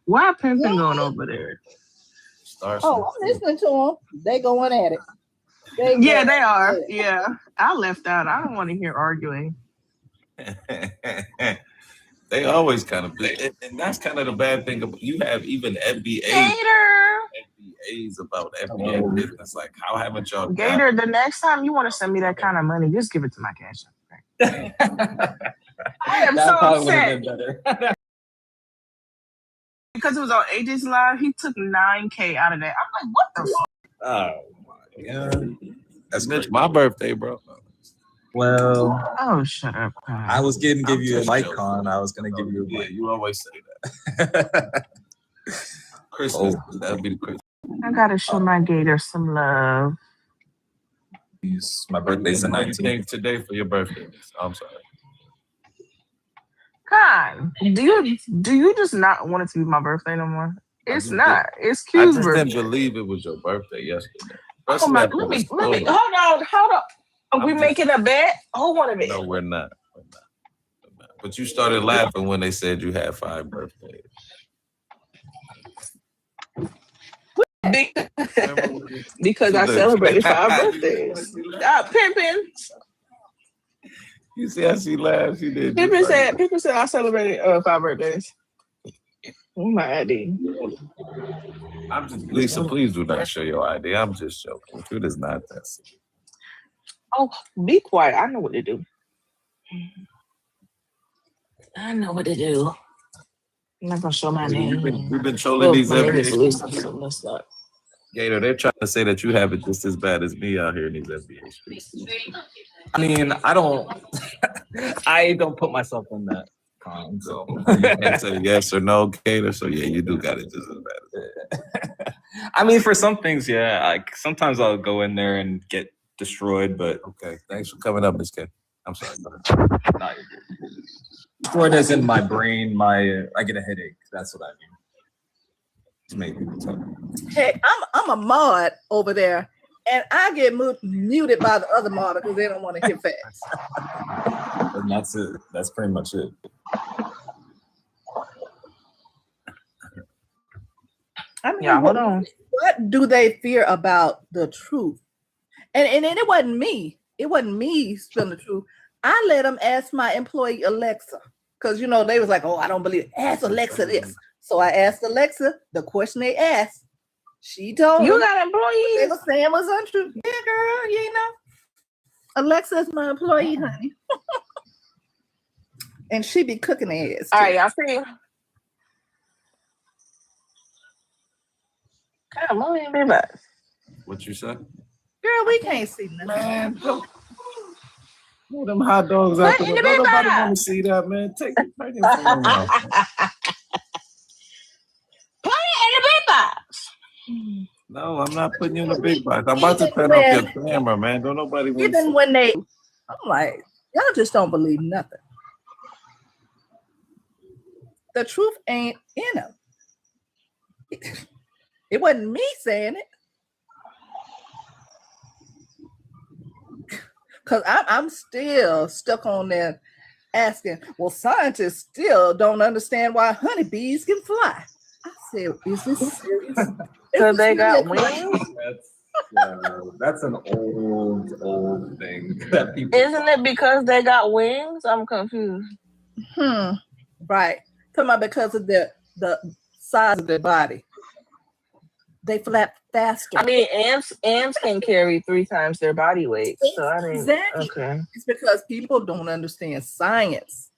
Why Pimpin' going over there?
I'm listening to them. They going at it.
They are. Yeah. I left out. I don't want to hear arguing.
They always kind of big. And that's kind of the bad thing. You have even FBAs about FBA business. Like, how haven't y'all
Gator, the next time you want to send me that kind of money, just give it to my cash app. I am so upset. Because it was on AJ's Live, he took $9K out of that. I'm like, what the fuck?
Oh my god. That's my birthday, bro.
Well,
shut up.
I was going to give you a mic on. I was going to give you a mic.
You always say that. Christmas. That'll be the Christmas.
I got to show my Gator some love.
My birthday's the 19th.
Today for your birthday. I'm sorry.
God, do you just not want it to be my birthday no more? It's not. It's Q's birthday.
I just didn't believe it was your birthday yesterday.
Let me hold on. Are we making a bet? Hold on a minute.
No, we're not. But you started laughing when they said you had 5 birthdays.
Because I celebrated 5 birthdays. Pimpin'.
You see how she laughed? She did.
Pimpin' said I celebrated 5 birthdays. Oh, my ID.
I'm just Lisa. Please do not show your ID. I'm just joking. It is not that serious.
Oh, be quiet. I know what to do. I'm not gonna show my name.
We've been trolling these FBA. Gator, they're trying to say that you have it just as bad as me out here in these FBA streets.
I mean, I don't put myself in that con. So
you can't say yes or no, Gator. So yeah, you do got it just as bad.
I mean, for some things, yeah. Like sometimes I'll go in there and get destroyed, but
okay. Thanks for coming up, Miss K. I'm sorry.
Destroyed as in my brain. I get a headache. That's what I mean.
Hey, I'm a mod over there, and I get muted by the other mod because they don't want to hit fast.
And that's it. That's pretty much it.
I mean, hold on. What do they fear about the truth? And it wasn't me. It wasn't me spilling the truth. I let them ask my employee Alexa because they was like, "Oh, I don't believe it. Ask Alexa this." So I asked Alexa the question they asked. She told
you got employees.
They were saying was untrue. Yeah, girl, Alexa is my employee, honey. And she be cooking their ass.
All right, y'all see. Come on, baby.
What you say?
Girl, we can't see nothing.
Man, pull them hot dogs out. Nobody want to see that, man. Take it back in the
Put it in the big box.
No, I'm not putting you in the big box. I'm about to turn off your camera, man. Don't nobody want to see.
Even when I'm like, y'all just don't believe nothing. The truth ain't in them. It wasn't me saying it. Because I'm still stuck on there asking, well, scientists still don't understand why honeybees can fly. I said, is this serious?
Because they got wings?
That's an old thing that people.
Isn't it because they got wings? I'm confused.
Right. Talking about because of the size of their body. They flap faster.
I mean, ants can carry 3 times their body weight. So I mean,
exactly.
Okay.
It's because people don't understand science.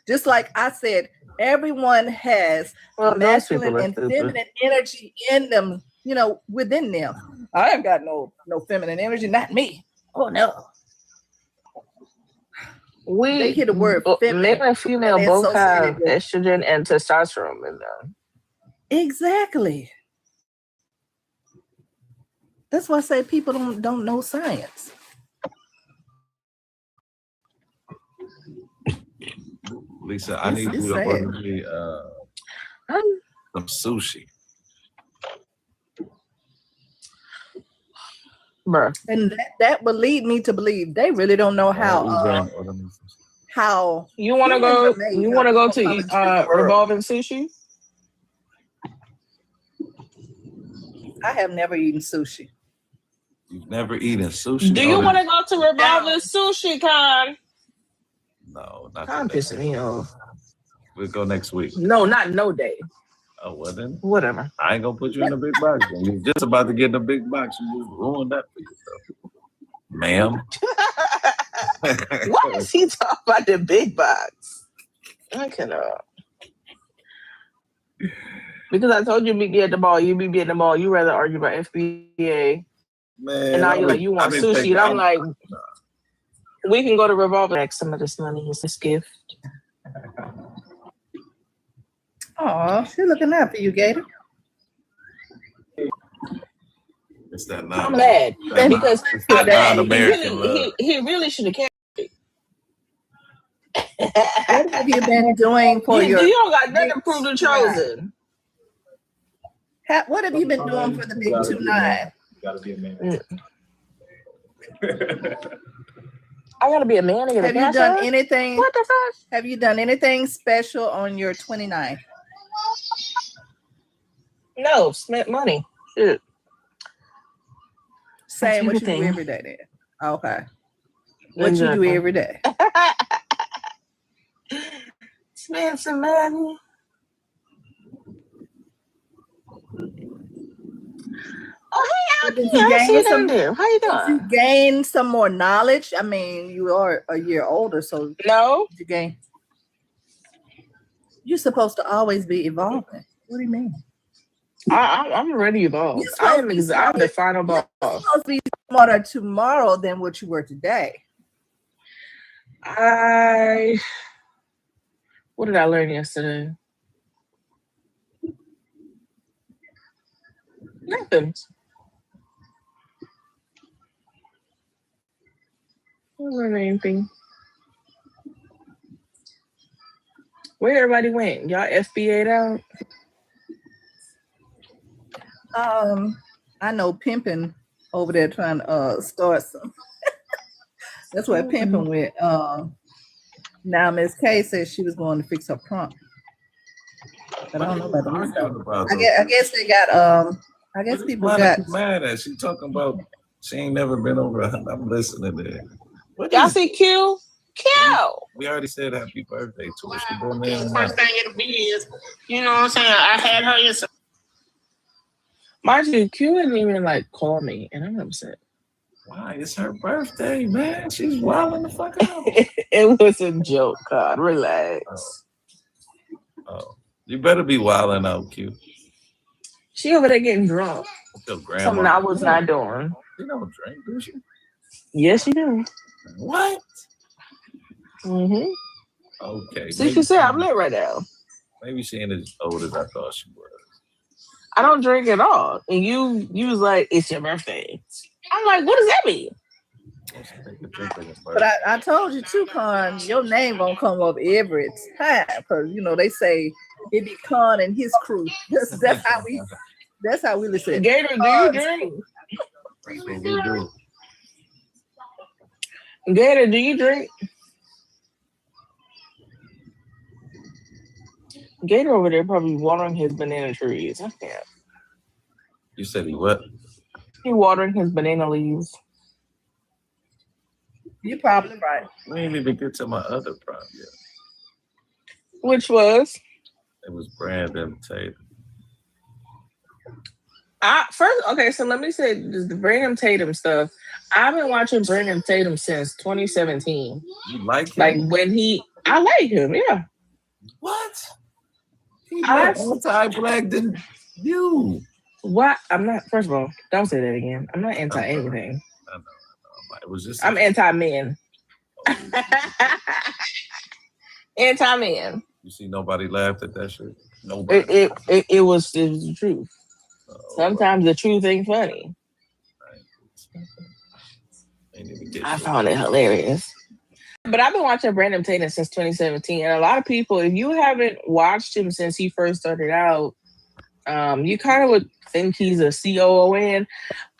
Just like I said, everyone has masculine and feminine energy in them, within them. I ain't got no feminine energy, not me. Oh no. They hear the word feminine.
Male and female both have estrogen and testosterone in them.
Exactly. That's why I say people don't know science.
Lisa, I need you to order me Some sushi.
Bruh.
And that would lead me to believe they really don't know how
you want to go. You want to go to Revolving Sushi?
I have never eaten sushi.
You've never eaten sushi?
Do you want to go to Revolving Sushi, Con?
No, not
Con
today.
pissing me off.
We'll go next week.
No, not no day.
Oh, well then.
Whatever.
I ain't gonna put you in a big box. You're just about to get in a big box. You just ruined that for yourself. Ma'am.
Why is he talking about the big box? I cannot. Because I told you be at the mall, you be at the mall. You rather argue about FBA.
Man,
and now you're like, you want sushi. And I'm like, we can go to Revolver. Next, some of this money is this gift.
Oh, she's looking after you, Gator.
It's that
I'm mad because
non-American
he really should have kept it.
What have you been doing for
you don't got nothing to prove to Chosen.
What have you been doing for the big 2-9?
Gotta be a man.
I gotta be a man to get
Have you done anything? What the fuck? Have you done anything special on your 29th?
No, spent money. Shit.
Same what you do every day then. Okay. What you do every day?
Spend some money. Oh, hey,
Did you gain some?
How you doing?
Did you gain some more knowledge? I mean, you are a year older, so
no.
Did you gain? You're supposed to always be evolving. What do you mean?
I'm already evolved. I'm the final boss.
You're supposed to be smarter tomorrow than what you were today.
What did I learn yesterday? Nothing. I didn't learn anything. Where everybody went? Y'all FBA'd out?
I know Pimpin over there trying to start some. That's where Pimpin went. Now Miss K said she was going to fix her prompt. But I don't know about the stuff. I guess they got I guess people got
mad at. She talking about she ain't never been over. I'm listening to it.
Y'all see Q? Q.
We already said happy birthday to her. She born
First thing it'll be is, you know what I'm saying? I had her yesterday. Mind you, Q didn't even like call me, and I'm upset.
Why? It's her birthday, man. She's wilding the fuck out.
It was a joke, God. Relax.
Oh, you better be wilding out, Q.
She over there getting drunk.
Something
I was not doing.
She don't drink, do she?
Yes, she do.
What?
Mm-hmm.
Okay.
See, she said I'm lit right now.
Maybe she ain't as old as I thought she was.
I don't drink at all. And you was like, it's your birthday. I'm like, what does that mean?
But I told you too, Con, your name gonna come up every time because you know they say it be Con and his crew. That's how we listen.
Gator, do you drink?
That's what we do.
Gator, do you drink? Gator over there probably watering his banana trees. I can't.
You said he what?
He watering his banana leaves.
You're probably right.
We didn't even get to my other prop yet.
Which was?
It was Brandon Tatum.
So let me say the Brandon Tatum stuff. I've been watching Brandon Tatum since 2017.
You like him?
Like I like him, yeah.
What? He's more anti-black than you.
What? I'm not. First of all, don't say that again. I'm not anti anything.
I know. It was just.
I'm anti-men. Anti-men.
You see, nobody laughed at that shit. Nobody.
It was the truth. Sometimes the truth ain't funny. I found it hilarious. But I've been watching Brandon Tatum since 2017, and a lot of people, if you haven't watched him since he first started out, you kind of would think he's a COON.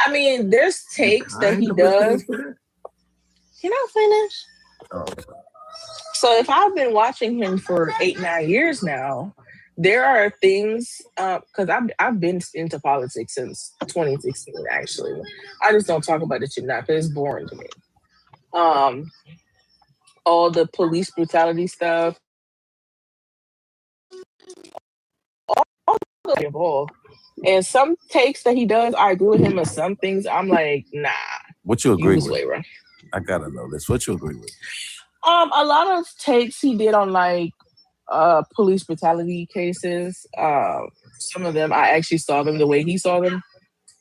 I mean, there's takes that he does. Can I finish?
Oh.
So if I've been watching him for 8-9 years now, there are things because I've been into politics since 2016. Actually, I just don't talk about it now because it's boring to me. All the police brutality stuff, all involved. And some takes that he does, I agree with him. And some things, I'm like, nah.
What you agree
was
with?
way wrong.
I gotta know this. What you agree with?
A lot of takes he did on like police brutality cases. Some of them I actually saw them the way he saw them,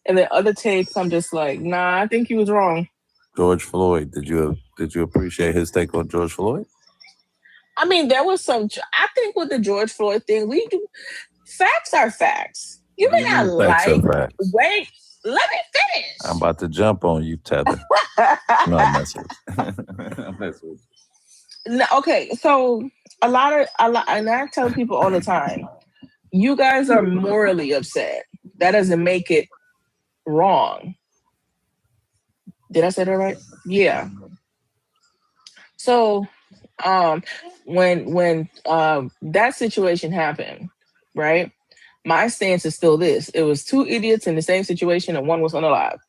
and then other takes I'm just like, nah, I think he was wrong.
George Floyd. Did you appreciate his take on George Floyd?
I mean, there was some. I think with the George Floyd thing, we do facts are facts. You may not
Facts are
like.
facts.
Wait, let me finish.
I'm about to jump on you, Tether. No, I'm messing with you.
No, okay, so a lot, and I tell people all the time, you guys are morally upset. That doesn't make it wrong. Did I say that right? Yeah. So, when that situation happened, right? My stance is still this: it was two idiots in the same situation, and one was unalive.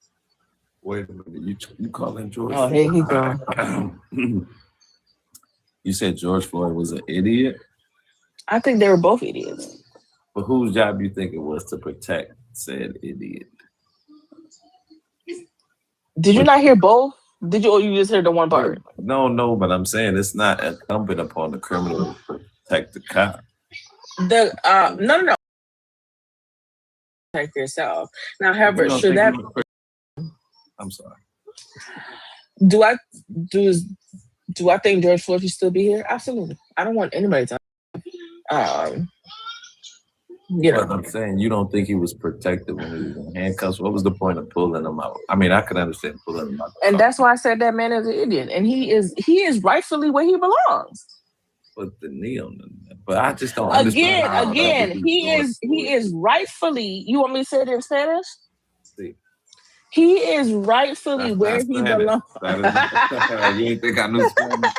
Wait a minute, you calling George?
Oh, here he go.
You said George Floyd was an idiot?
I think they were both idiots.
But whose job do you think it was to protect said idiot?
Did you not hear both? Did you, or you just heard the one part?
No, but I'm saying it's not incumbent upon the criminal to protect the cop.
No. Protect yourself. Now, however, should that?
I'm sorry.
Do I think George Floyd should still be here? Absolutely. I don't want anybody to.
But I'm saying you don't think he was protected when he was in handcuffs. What was the point of pulling him out? I mean, I can understand pulling him out.
And that's why I said that man is an idiot, and he is rightfully where he belongs.
Put the knee on him, but I just don't understand.
Again, he is rightfully. You want me to say it in Spanish?
See.
He is rightfully where he belongs.
You ain't think I knew Spanish?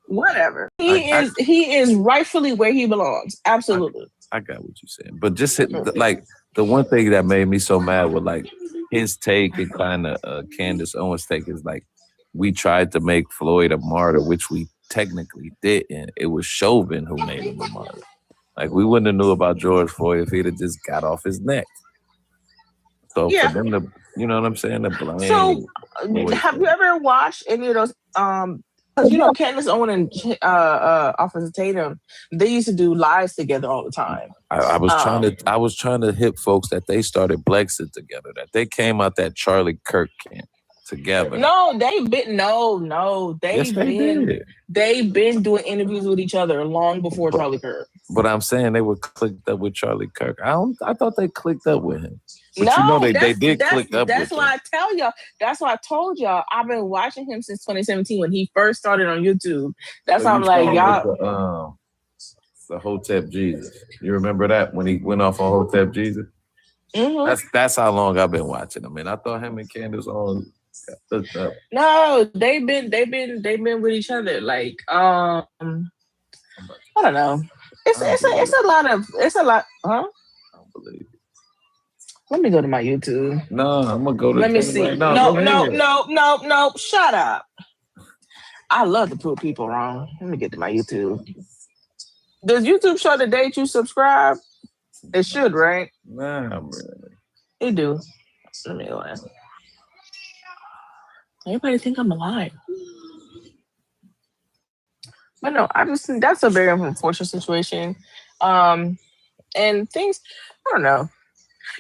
Whatever. He is rightfully where he belongs. Absolutely.
I got what you're saying, but just like the one thing that made me so mad with like his take and kind of Candace Owens' take is like we tried to make Floyd a martyr, which we technically didn't. It was Chauvin who made him a martyr. Like we wouldn't have knew about George Floyd if he'd have just got off his neck. So for them to, you know what I'm saying, to blame.
So have you ever watched any of those? Because you know, Candace Owens and Officer Tatum, they used to do lives together all the time.
I was trying to hit folks that they started Blexit together, that they came out that Charlie Kirk camp together.
No, they've been doing interviews with each other long before Charlie Kirk.
But I'm saying they were clicked up with Charlie Kirk. I thought they clicked up with him. But
no,
you know they did click up.
That's
with
why
him.
I tell y'all. That's why I told y'all. I've been watching him since 2017 when he first started on YouTube. That's why I'm like, y'all.
The Hotep Jesus. You remember that when he went off on Hotep Jesus?
Mm-hmm.
That's how long I've been watching him. And I thought him and Candace on hooked up.
No, they've been with each other. Like I don't know. It's a lot. Huh?
I don't believe it.
Let me go to my YouTube.
No, I'm gonna go to.
Let me see.
Right
No. Shut up. I love to prove people wrong. Let me get to my YouTube. Does YouTube show the date you subscribe? It should, right?
Nah, really.
It do. Let me go in. Everybody think I'm alive. But no, I just think that's a very unfortunate situation. And things, I don't know.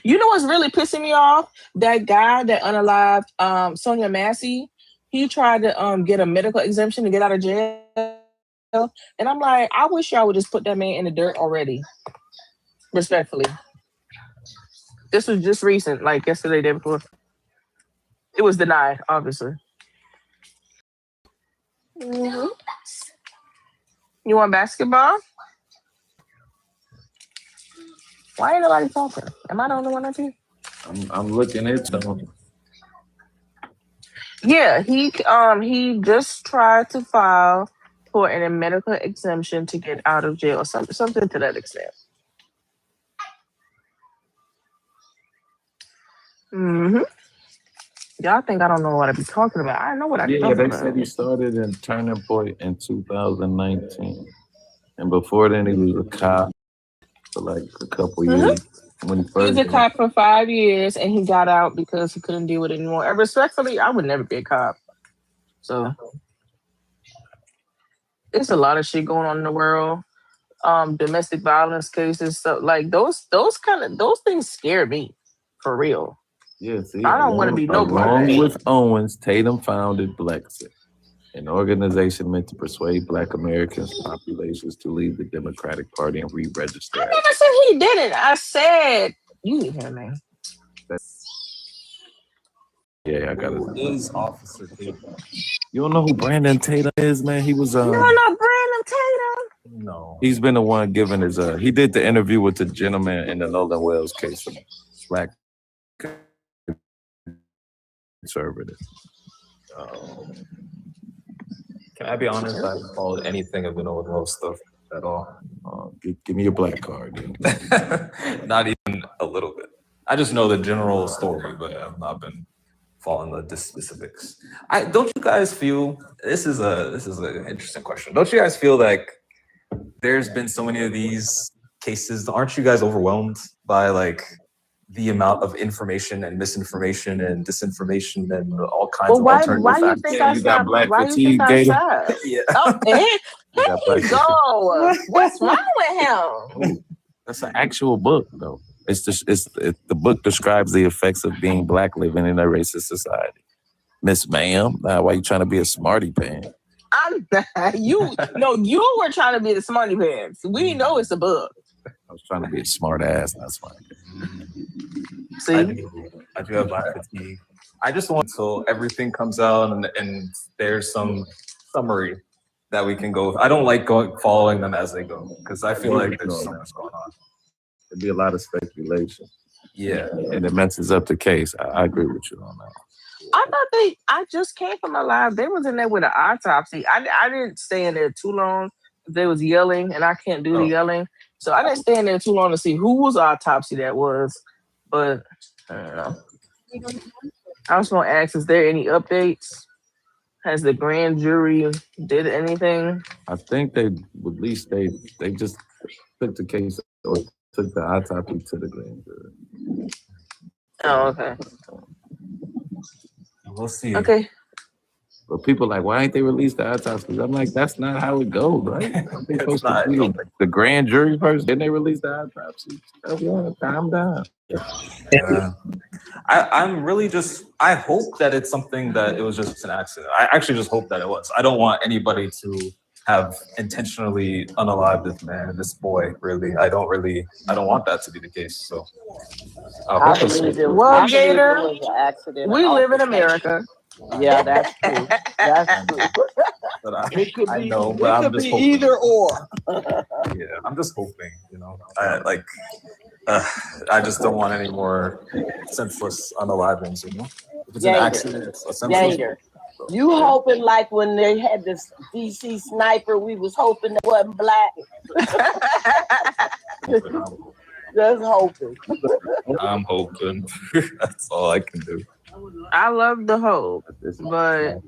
You know what's really pissing me off? That guy that unalived Sonia Massey, he tried to get a medical exemption to get out of jail. And I'm like, I wish y'all would just put that man in the dirt already. Respectfully. This was just recent, like yesterday, day before. It was denied, obviously. Mm-hmm. You want basketball? Why ain't nobody talking? Am I the only one that's here?
I'm looking into him.
Yeah, he just tried to file for a medical exemption to get out of jail, something to that extent. Mm-hmm. Y'all think I don't know what I be talking about? I know what I be
Yeah,
talking
they
about.
said he started in Turning Point in 2019. And before then, he was a cop for like a couple years. When
He was a cop for 5 years and he got out because he couldn't deal with it anymore. And respectfully, I would never be a cop. So it's a lot of shit going on in the world. Domestic violence cases, so like those things scare me for real.
Yeah, see,
I don't want to be no part of
along
that.
with Owens, Tatum founded Blexit, an organization meant to persuade Black Americans populations to leave the Democratic Party and re-register.
I never said he didn't. I said you need him, man.
Yeah, I got it.
Is Officer Tatum?
You don't know who Brandon Tatum is, man? He was
No, not Brandon Tatum.
No.
He's been the one giving his he did the interview with the gentleman in the Nolan Wells case, Black conservative.
Can I be honest? I haven't followed anything of the Nolan Wells stuff at all.
Give me your black card. Dude.
Not even a little bit. I just know the general story, but I've not been following the specifics. Don't you guys feel this is an interesting question? Don't you guys feel like there's been so many of these cases? Aren't you guys overwhelmed by like the amount of information and misinformation and disinformation and all kinds of alternative
why
facts?
you think I
got black
why
fatigue,
you think I
Gator?
said?
Yeah.
Oh, here you go. What's wrong with him?
That's an actual book, though. The book describes the effects of being Black living in a racist society. Miss Ma'am, now why you trying to be a smarty pants?
You were trying to be the smarty pants. We know it's a book.
I was trying to be a smart ass, not smart.
See,
I do have black fatigue. I just want till everything comes out and there's some summary that we can go. I don't like following them as they go because I feel like there's so much going on.
There'd be a lot of speculation.
Yeah,
and it messes up the case. I agree with you on that.
I just came from a live. They was in there with an autopsy. I didn't stay in there too long. They was yelling, and I can't do the yelling, so I didn't stay in there too long to see whose autopsy that was. But I don't know. I was gonna ask: is there any updates? Has the grand jury did anything?
I think they just took the case or took the autopsy to the grand jury.
Oh, okay.
We'll see.
Okay.
But people are like, why ain't they released the autopsy? I'm like, that's not how it goes, right? They supposed to be the grand jury first, then they release the autopsy. Calm down.
Yeah. I'm really I hope that it's something that it was just an accident. I actually just hope that it was. I don't want anybody to have intentionally unalived this boy, really. I don't want that to be the case. So
well, Gator, we live in America.
Yeah, that's true. That's true.
But I
I'm
just
be
hoping.
either or.
Yeah, I'm just hoping, I just don't want any more senseless unalivings, If it's an accident, it's a senseless.
Gator. You hoping like when they had this DC sniper, we was hoping it wasn't black. Just hoping.
I'm hoping. That's all I can do.
I love the hope, but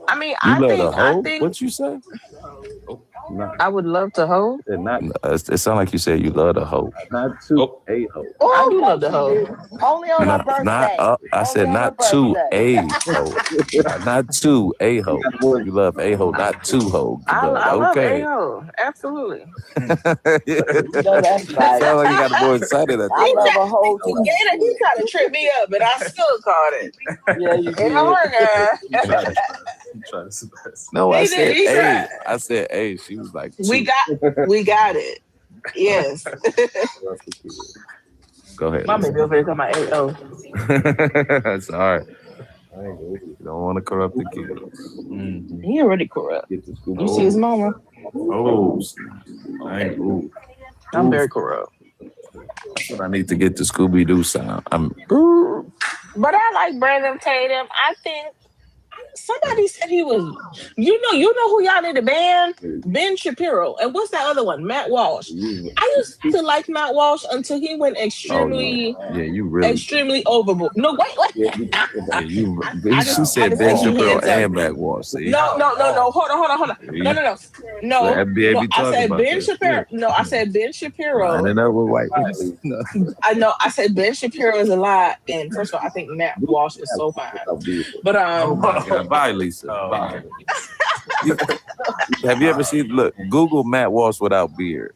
I mean, I think
what you say?
I would love to hope.
It sounds like you said you love the hope. Not to a hope.
I do love the hope.
Only on her birthday.
I said not to a hope. Not to a hope. You love a hope, not two hope.
I love a hope. Absolutely.
That's right.
Sounds like you got a boy excited at
I love a whole too.
Gator, he kind of tripped me up, but I still caught it.
Yeah, you did.
No, I
He
said
did, he
A.
tried.
I said A. She was like,
We got it. Yes.
Go ahead.
My baby over here talking about 8-0.
That's all right. You don't want to corrupt the kids.
Mm-hmm.
He already corrupt. You see his mama?
Oh,
I'm very corrupt.
That's what I need to get the Scooby-Doo sound.
But I like Brandon Tatum. I think somebody said he was, you know who y'all need to ban? Ben Shapiro. And what's that other one? Matt Walsh. I used to like Matt Walsh until he went extremely overboard. No, wait.
She said Ben Shapiro and Matt Walsh. See?
No. Hold on. No. I said Ben Shapiro. No, I said Ben Shapiro.
Lining up with white people.
I know. I said Ben Shapiro is a lot. And first of all, I think Matt Walsh is so fine. But
oh my God. Bye, Lisa. Bye. Have you ever seen? Look, Google Matt Walsh without beard.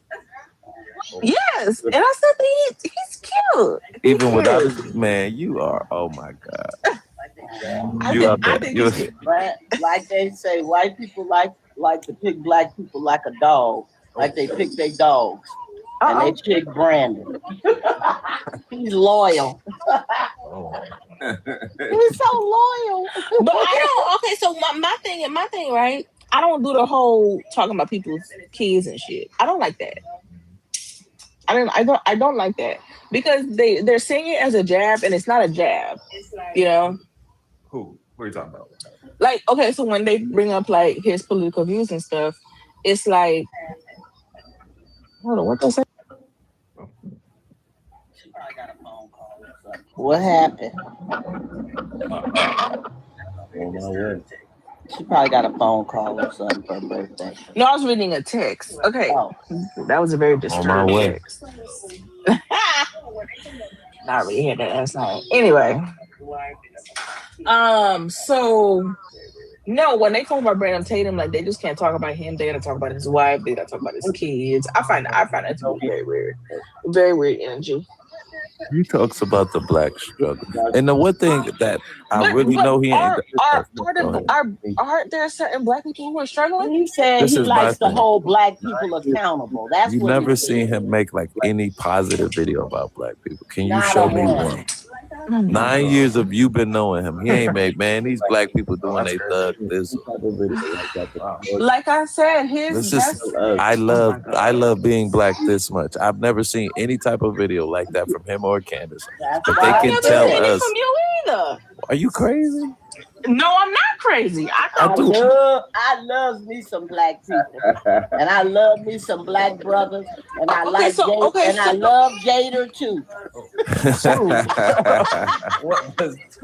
Yes, and I said he's cute.
Even without his man, you are. Oh my God.
Like they say, white people like to pick black people like a dog, like they pick their dogs. And they pick Brandon. He's loyal. He's so loyal.
But I don't. Okay, so my thing, right? I don't do the whole talking about people's kids and shit. I don't like that. I don't like that because they're saying it as a jab and it's not a jab. You know.
Who? What are you talking about?
Like, okay, so when they bring up like his political views and stuff, it's like, hold on, what they say?
What happened? She probably got a phone call or something for her birthday.
No, I was reading a text. Okay. That was a very disturbing text. Not really hear that last night. Anyway. So no, when they talk about Brandon Tatum, like they just can't talk about him. They gotta talk about his wife. They gotta talk about his kids. I find that to be very weird energy.
He talks about the black struggle, and the one thing that I really know he ain't.
Aren't there certain black people who are struggling?
He said he likes to hold black people accountable. That's
You've
what
never seen him make like any positive video about black people. Can you show me one? 9 years of you been knowing him. He ain't made, man. These black people doing they thug this.
Like I said,
I love being black this much. I've never seen any type of video like that from him or Candace. But they can tell us.
From you either.
Are you crazy?
No, I'm not crazy.
I love me some black people, and I love me some black brothers, and I I love Gator too.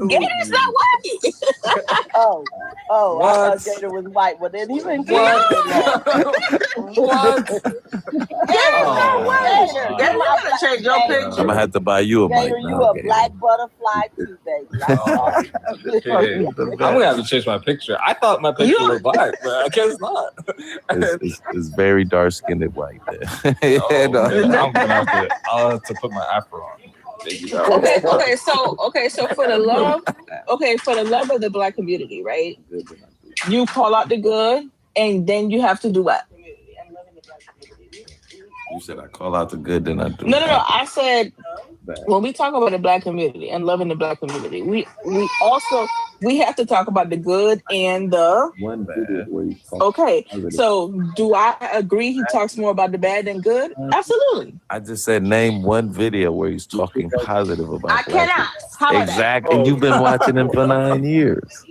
Gator's not white.
I thought Gator was white, but then he went Gator.
Gator, you gotta change your picture.
I'm gonna have to buy you a mic
Gator,
now.
you a black butterfly too, baby.
I'm gonna have to change my picture. I thought my picture was black, but I guess not.
It's very dark skinned and white there.
I'm gonna have to put my afro on.
Okay, so for the love of the black community, right? You call out the good, and then you have to do what?
You said I call out the good, then I do.
No. I said when we talk about the black community and loving the black community, we have to talk about the good and the
one bad.
Okay, so do I agree he talks more about the bad than good? Absolutely.
I just said name one video where he's talking positive about.
I cannot. How about
exactly. And you've been watching him for 9 years.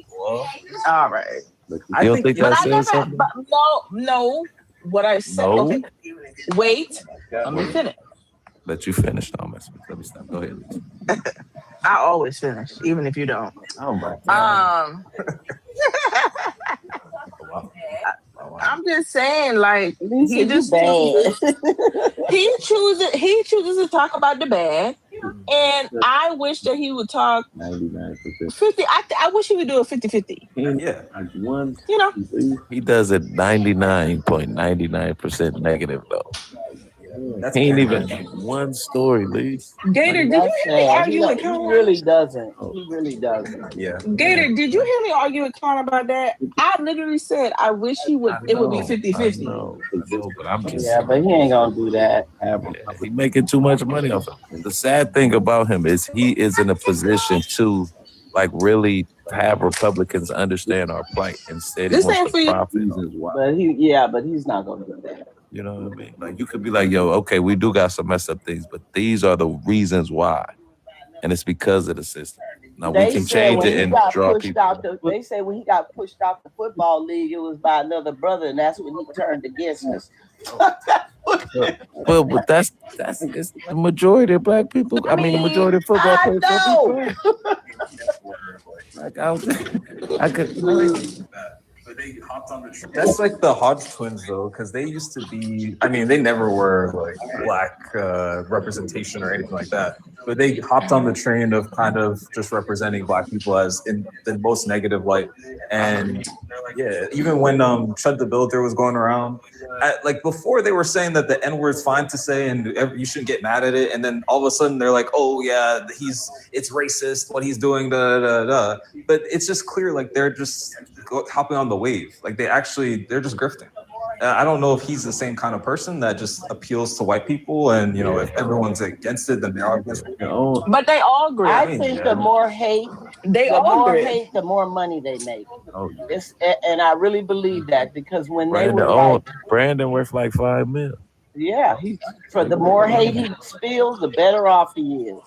All right.
You don't think I said something?
No. What I said.
No.
Okay. Wait. Let me finish.
Let you finish, Thomas. Let me stop. Go ahead.
I always finish, even if you don't.
Oh my God.
I'm just saying, like he chooses to talk about the bad, and I wish that he would talk
99%.
50. I wish he would do a 50-50.
Yeah,
you know,
he does it 99.99% negative though. He ain't even one story, Lee.
Gator, did you hear me argue with Con?
He really doesn't. He really doesn't.
Yeah.
Gator, did you hear me argue with Con about that? I literally said I wish it would be 50-50.
No, but I'm just
but he ain't gonna do that.
He making too much money off it. The sad thing about him is he is in a position to like really have Republicans understand our plight. Instead, he
This
wants
ain't for
to
you.
profit.
But he's not gonna do that.
You know what I mean? Like you could be like, yo, okay, we do got some messed up things, but these are the reasons why. And it's because of the system. Now we can change it and draw people.
They say when he got pushed out the football league, it was by another brother, and that's when he turned against us.
Well, but that's it's the majority of black people. I mean, the majority of football players. Like I could.
That's like the Hodge twins, though, because they used to be. I mean, they never were like black representation or anything like that, but they hopped on the train of kind of just representing black people as in the most negative light. And yeah, even when Chud the Builder was going around, like before they were saying that the N-word's fine to say and you shouldn't get mad at it, and then all of a sudden they're like, oh yeah, it's racist what he's doing, but it's just clear like they're just hopping on the wave. Like they're just grifting. I don't know if he's the same kind of person that just appeals to white people, and if everyone's against it, then they are against it.
But they all agree.
I think the more hate, the more money they make.
Oh,
And I really believe that, because when
Brandon worth like $5 million.
Yeah, for the more hate he spills, the better off he is.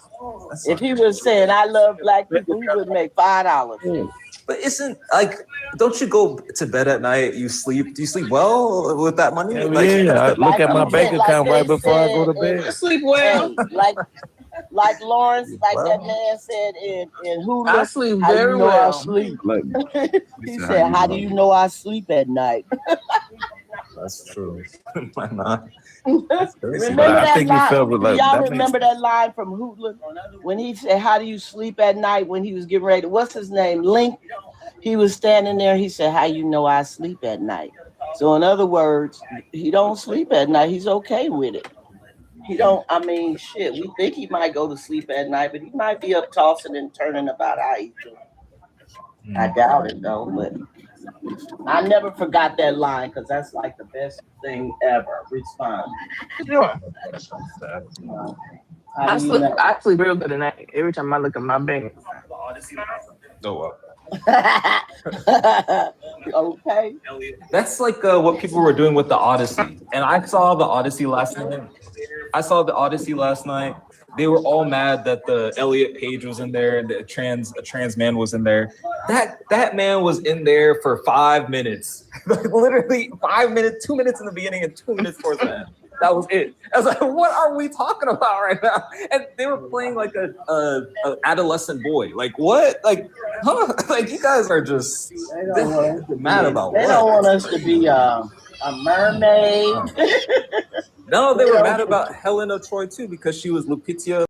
If he was saying I love black people, he would make $5.
But don't you go to bed at night? Do you sleep well with that money?
I look at my bank account right before I go to bed.
I sleep well.
Like Lawrence, that man said in Hulu.
I sleep very well.
I sleep. He said, "How do you know I sleep at night?"
That's true. Why not?
Remember that line? Y'all remember that line from Hootland when he said, "How do you sleep at night?" When he was getting ready, what's his name? Link. He was standing there. He said, "How you know I sleep at night?" So in other words, he don't sleep at night. He's okay with it. He don't. I mean, shit. We think he might go to sleep at night, but he might be up tossing and turning about how he do. I doubt it though, but I never forgot that line because that's like the best thing ever. Respond.
I sleep real good at night. Every time I look at my bank.
Okay.
That's like what people were doing with the Odyssey. And I saw the Odyssey last night. They were all mad that the Elliot Page was in there and a trans man was in there. That man was in there for 5 minutes. Literally 5 minutes, 2 minutes in the beginning and 2 minutes towards the end. That was it. I was like, what are we talking about right now? And they were playing like a adolescent boy. Like what? Like, huh? Like you guys are just mad about what?
They don't want us to be a mermaid.
No, they were mad about Helena Troy too because she was Lupita.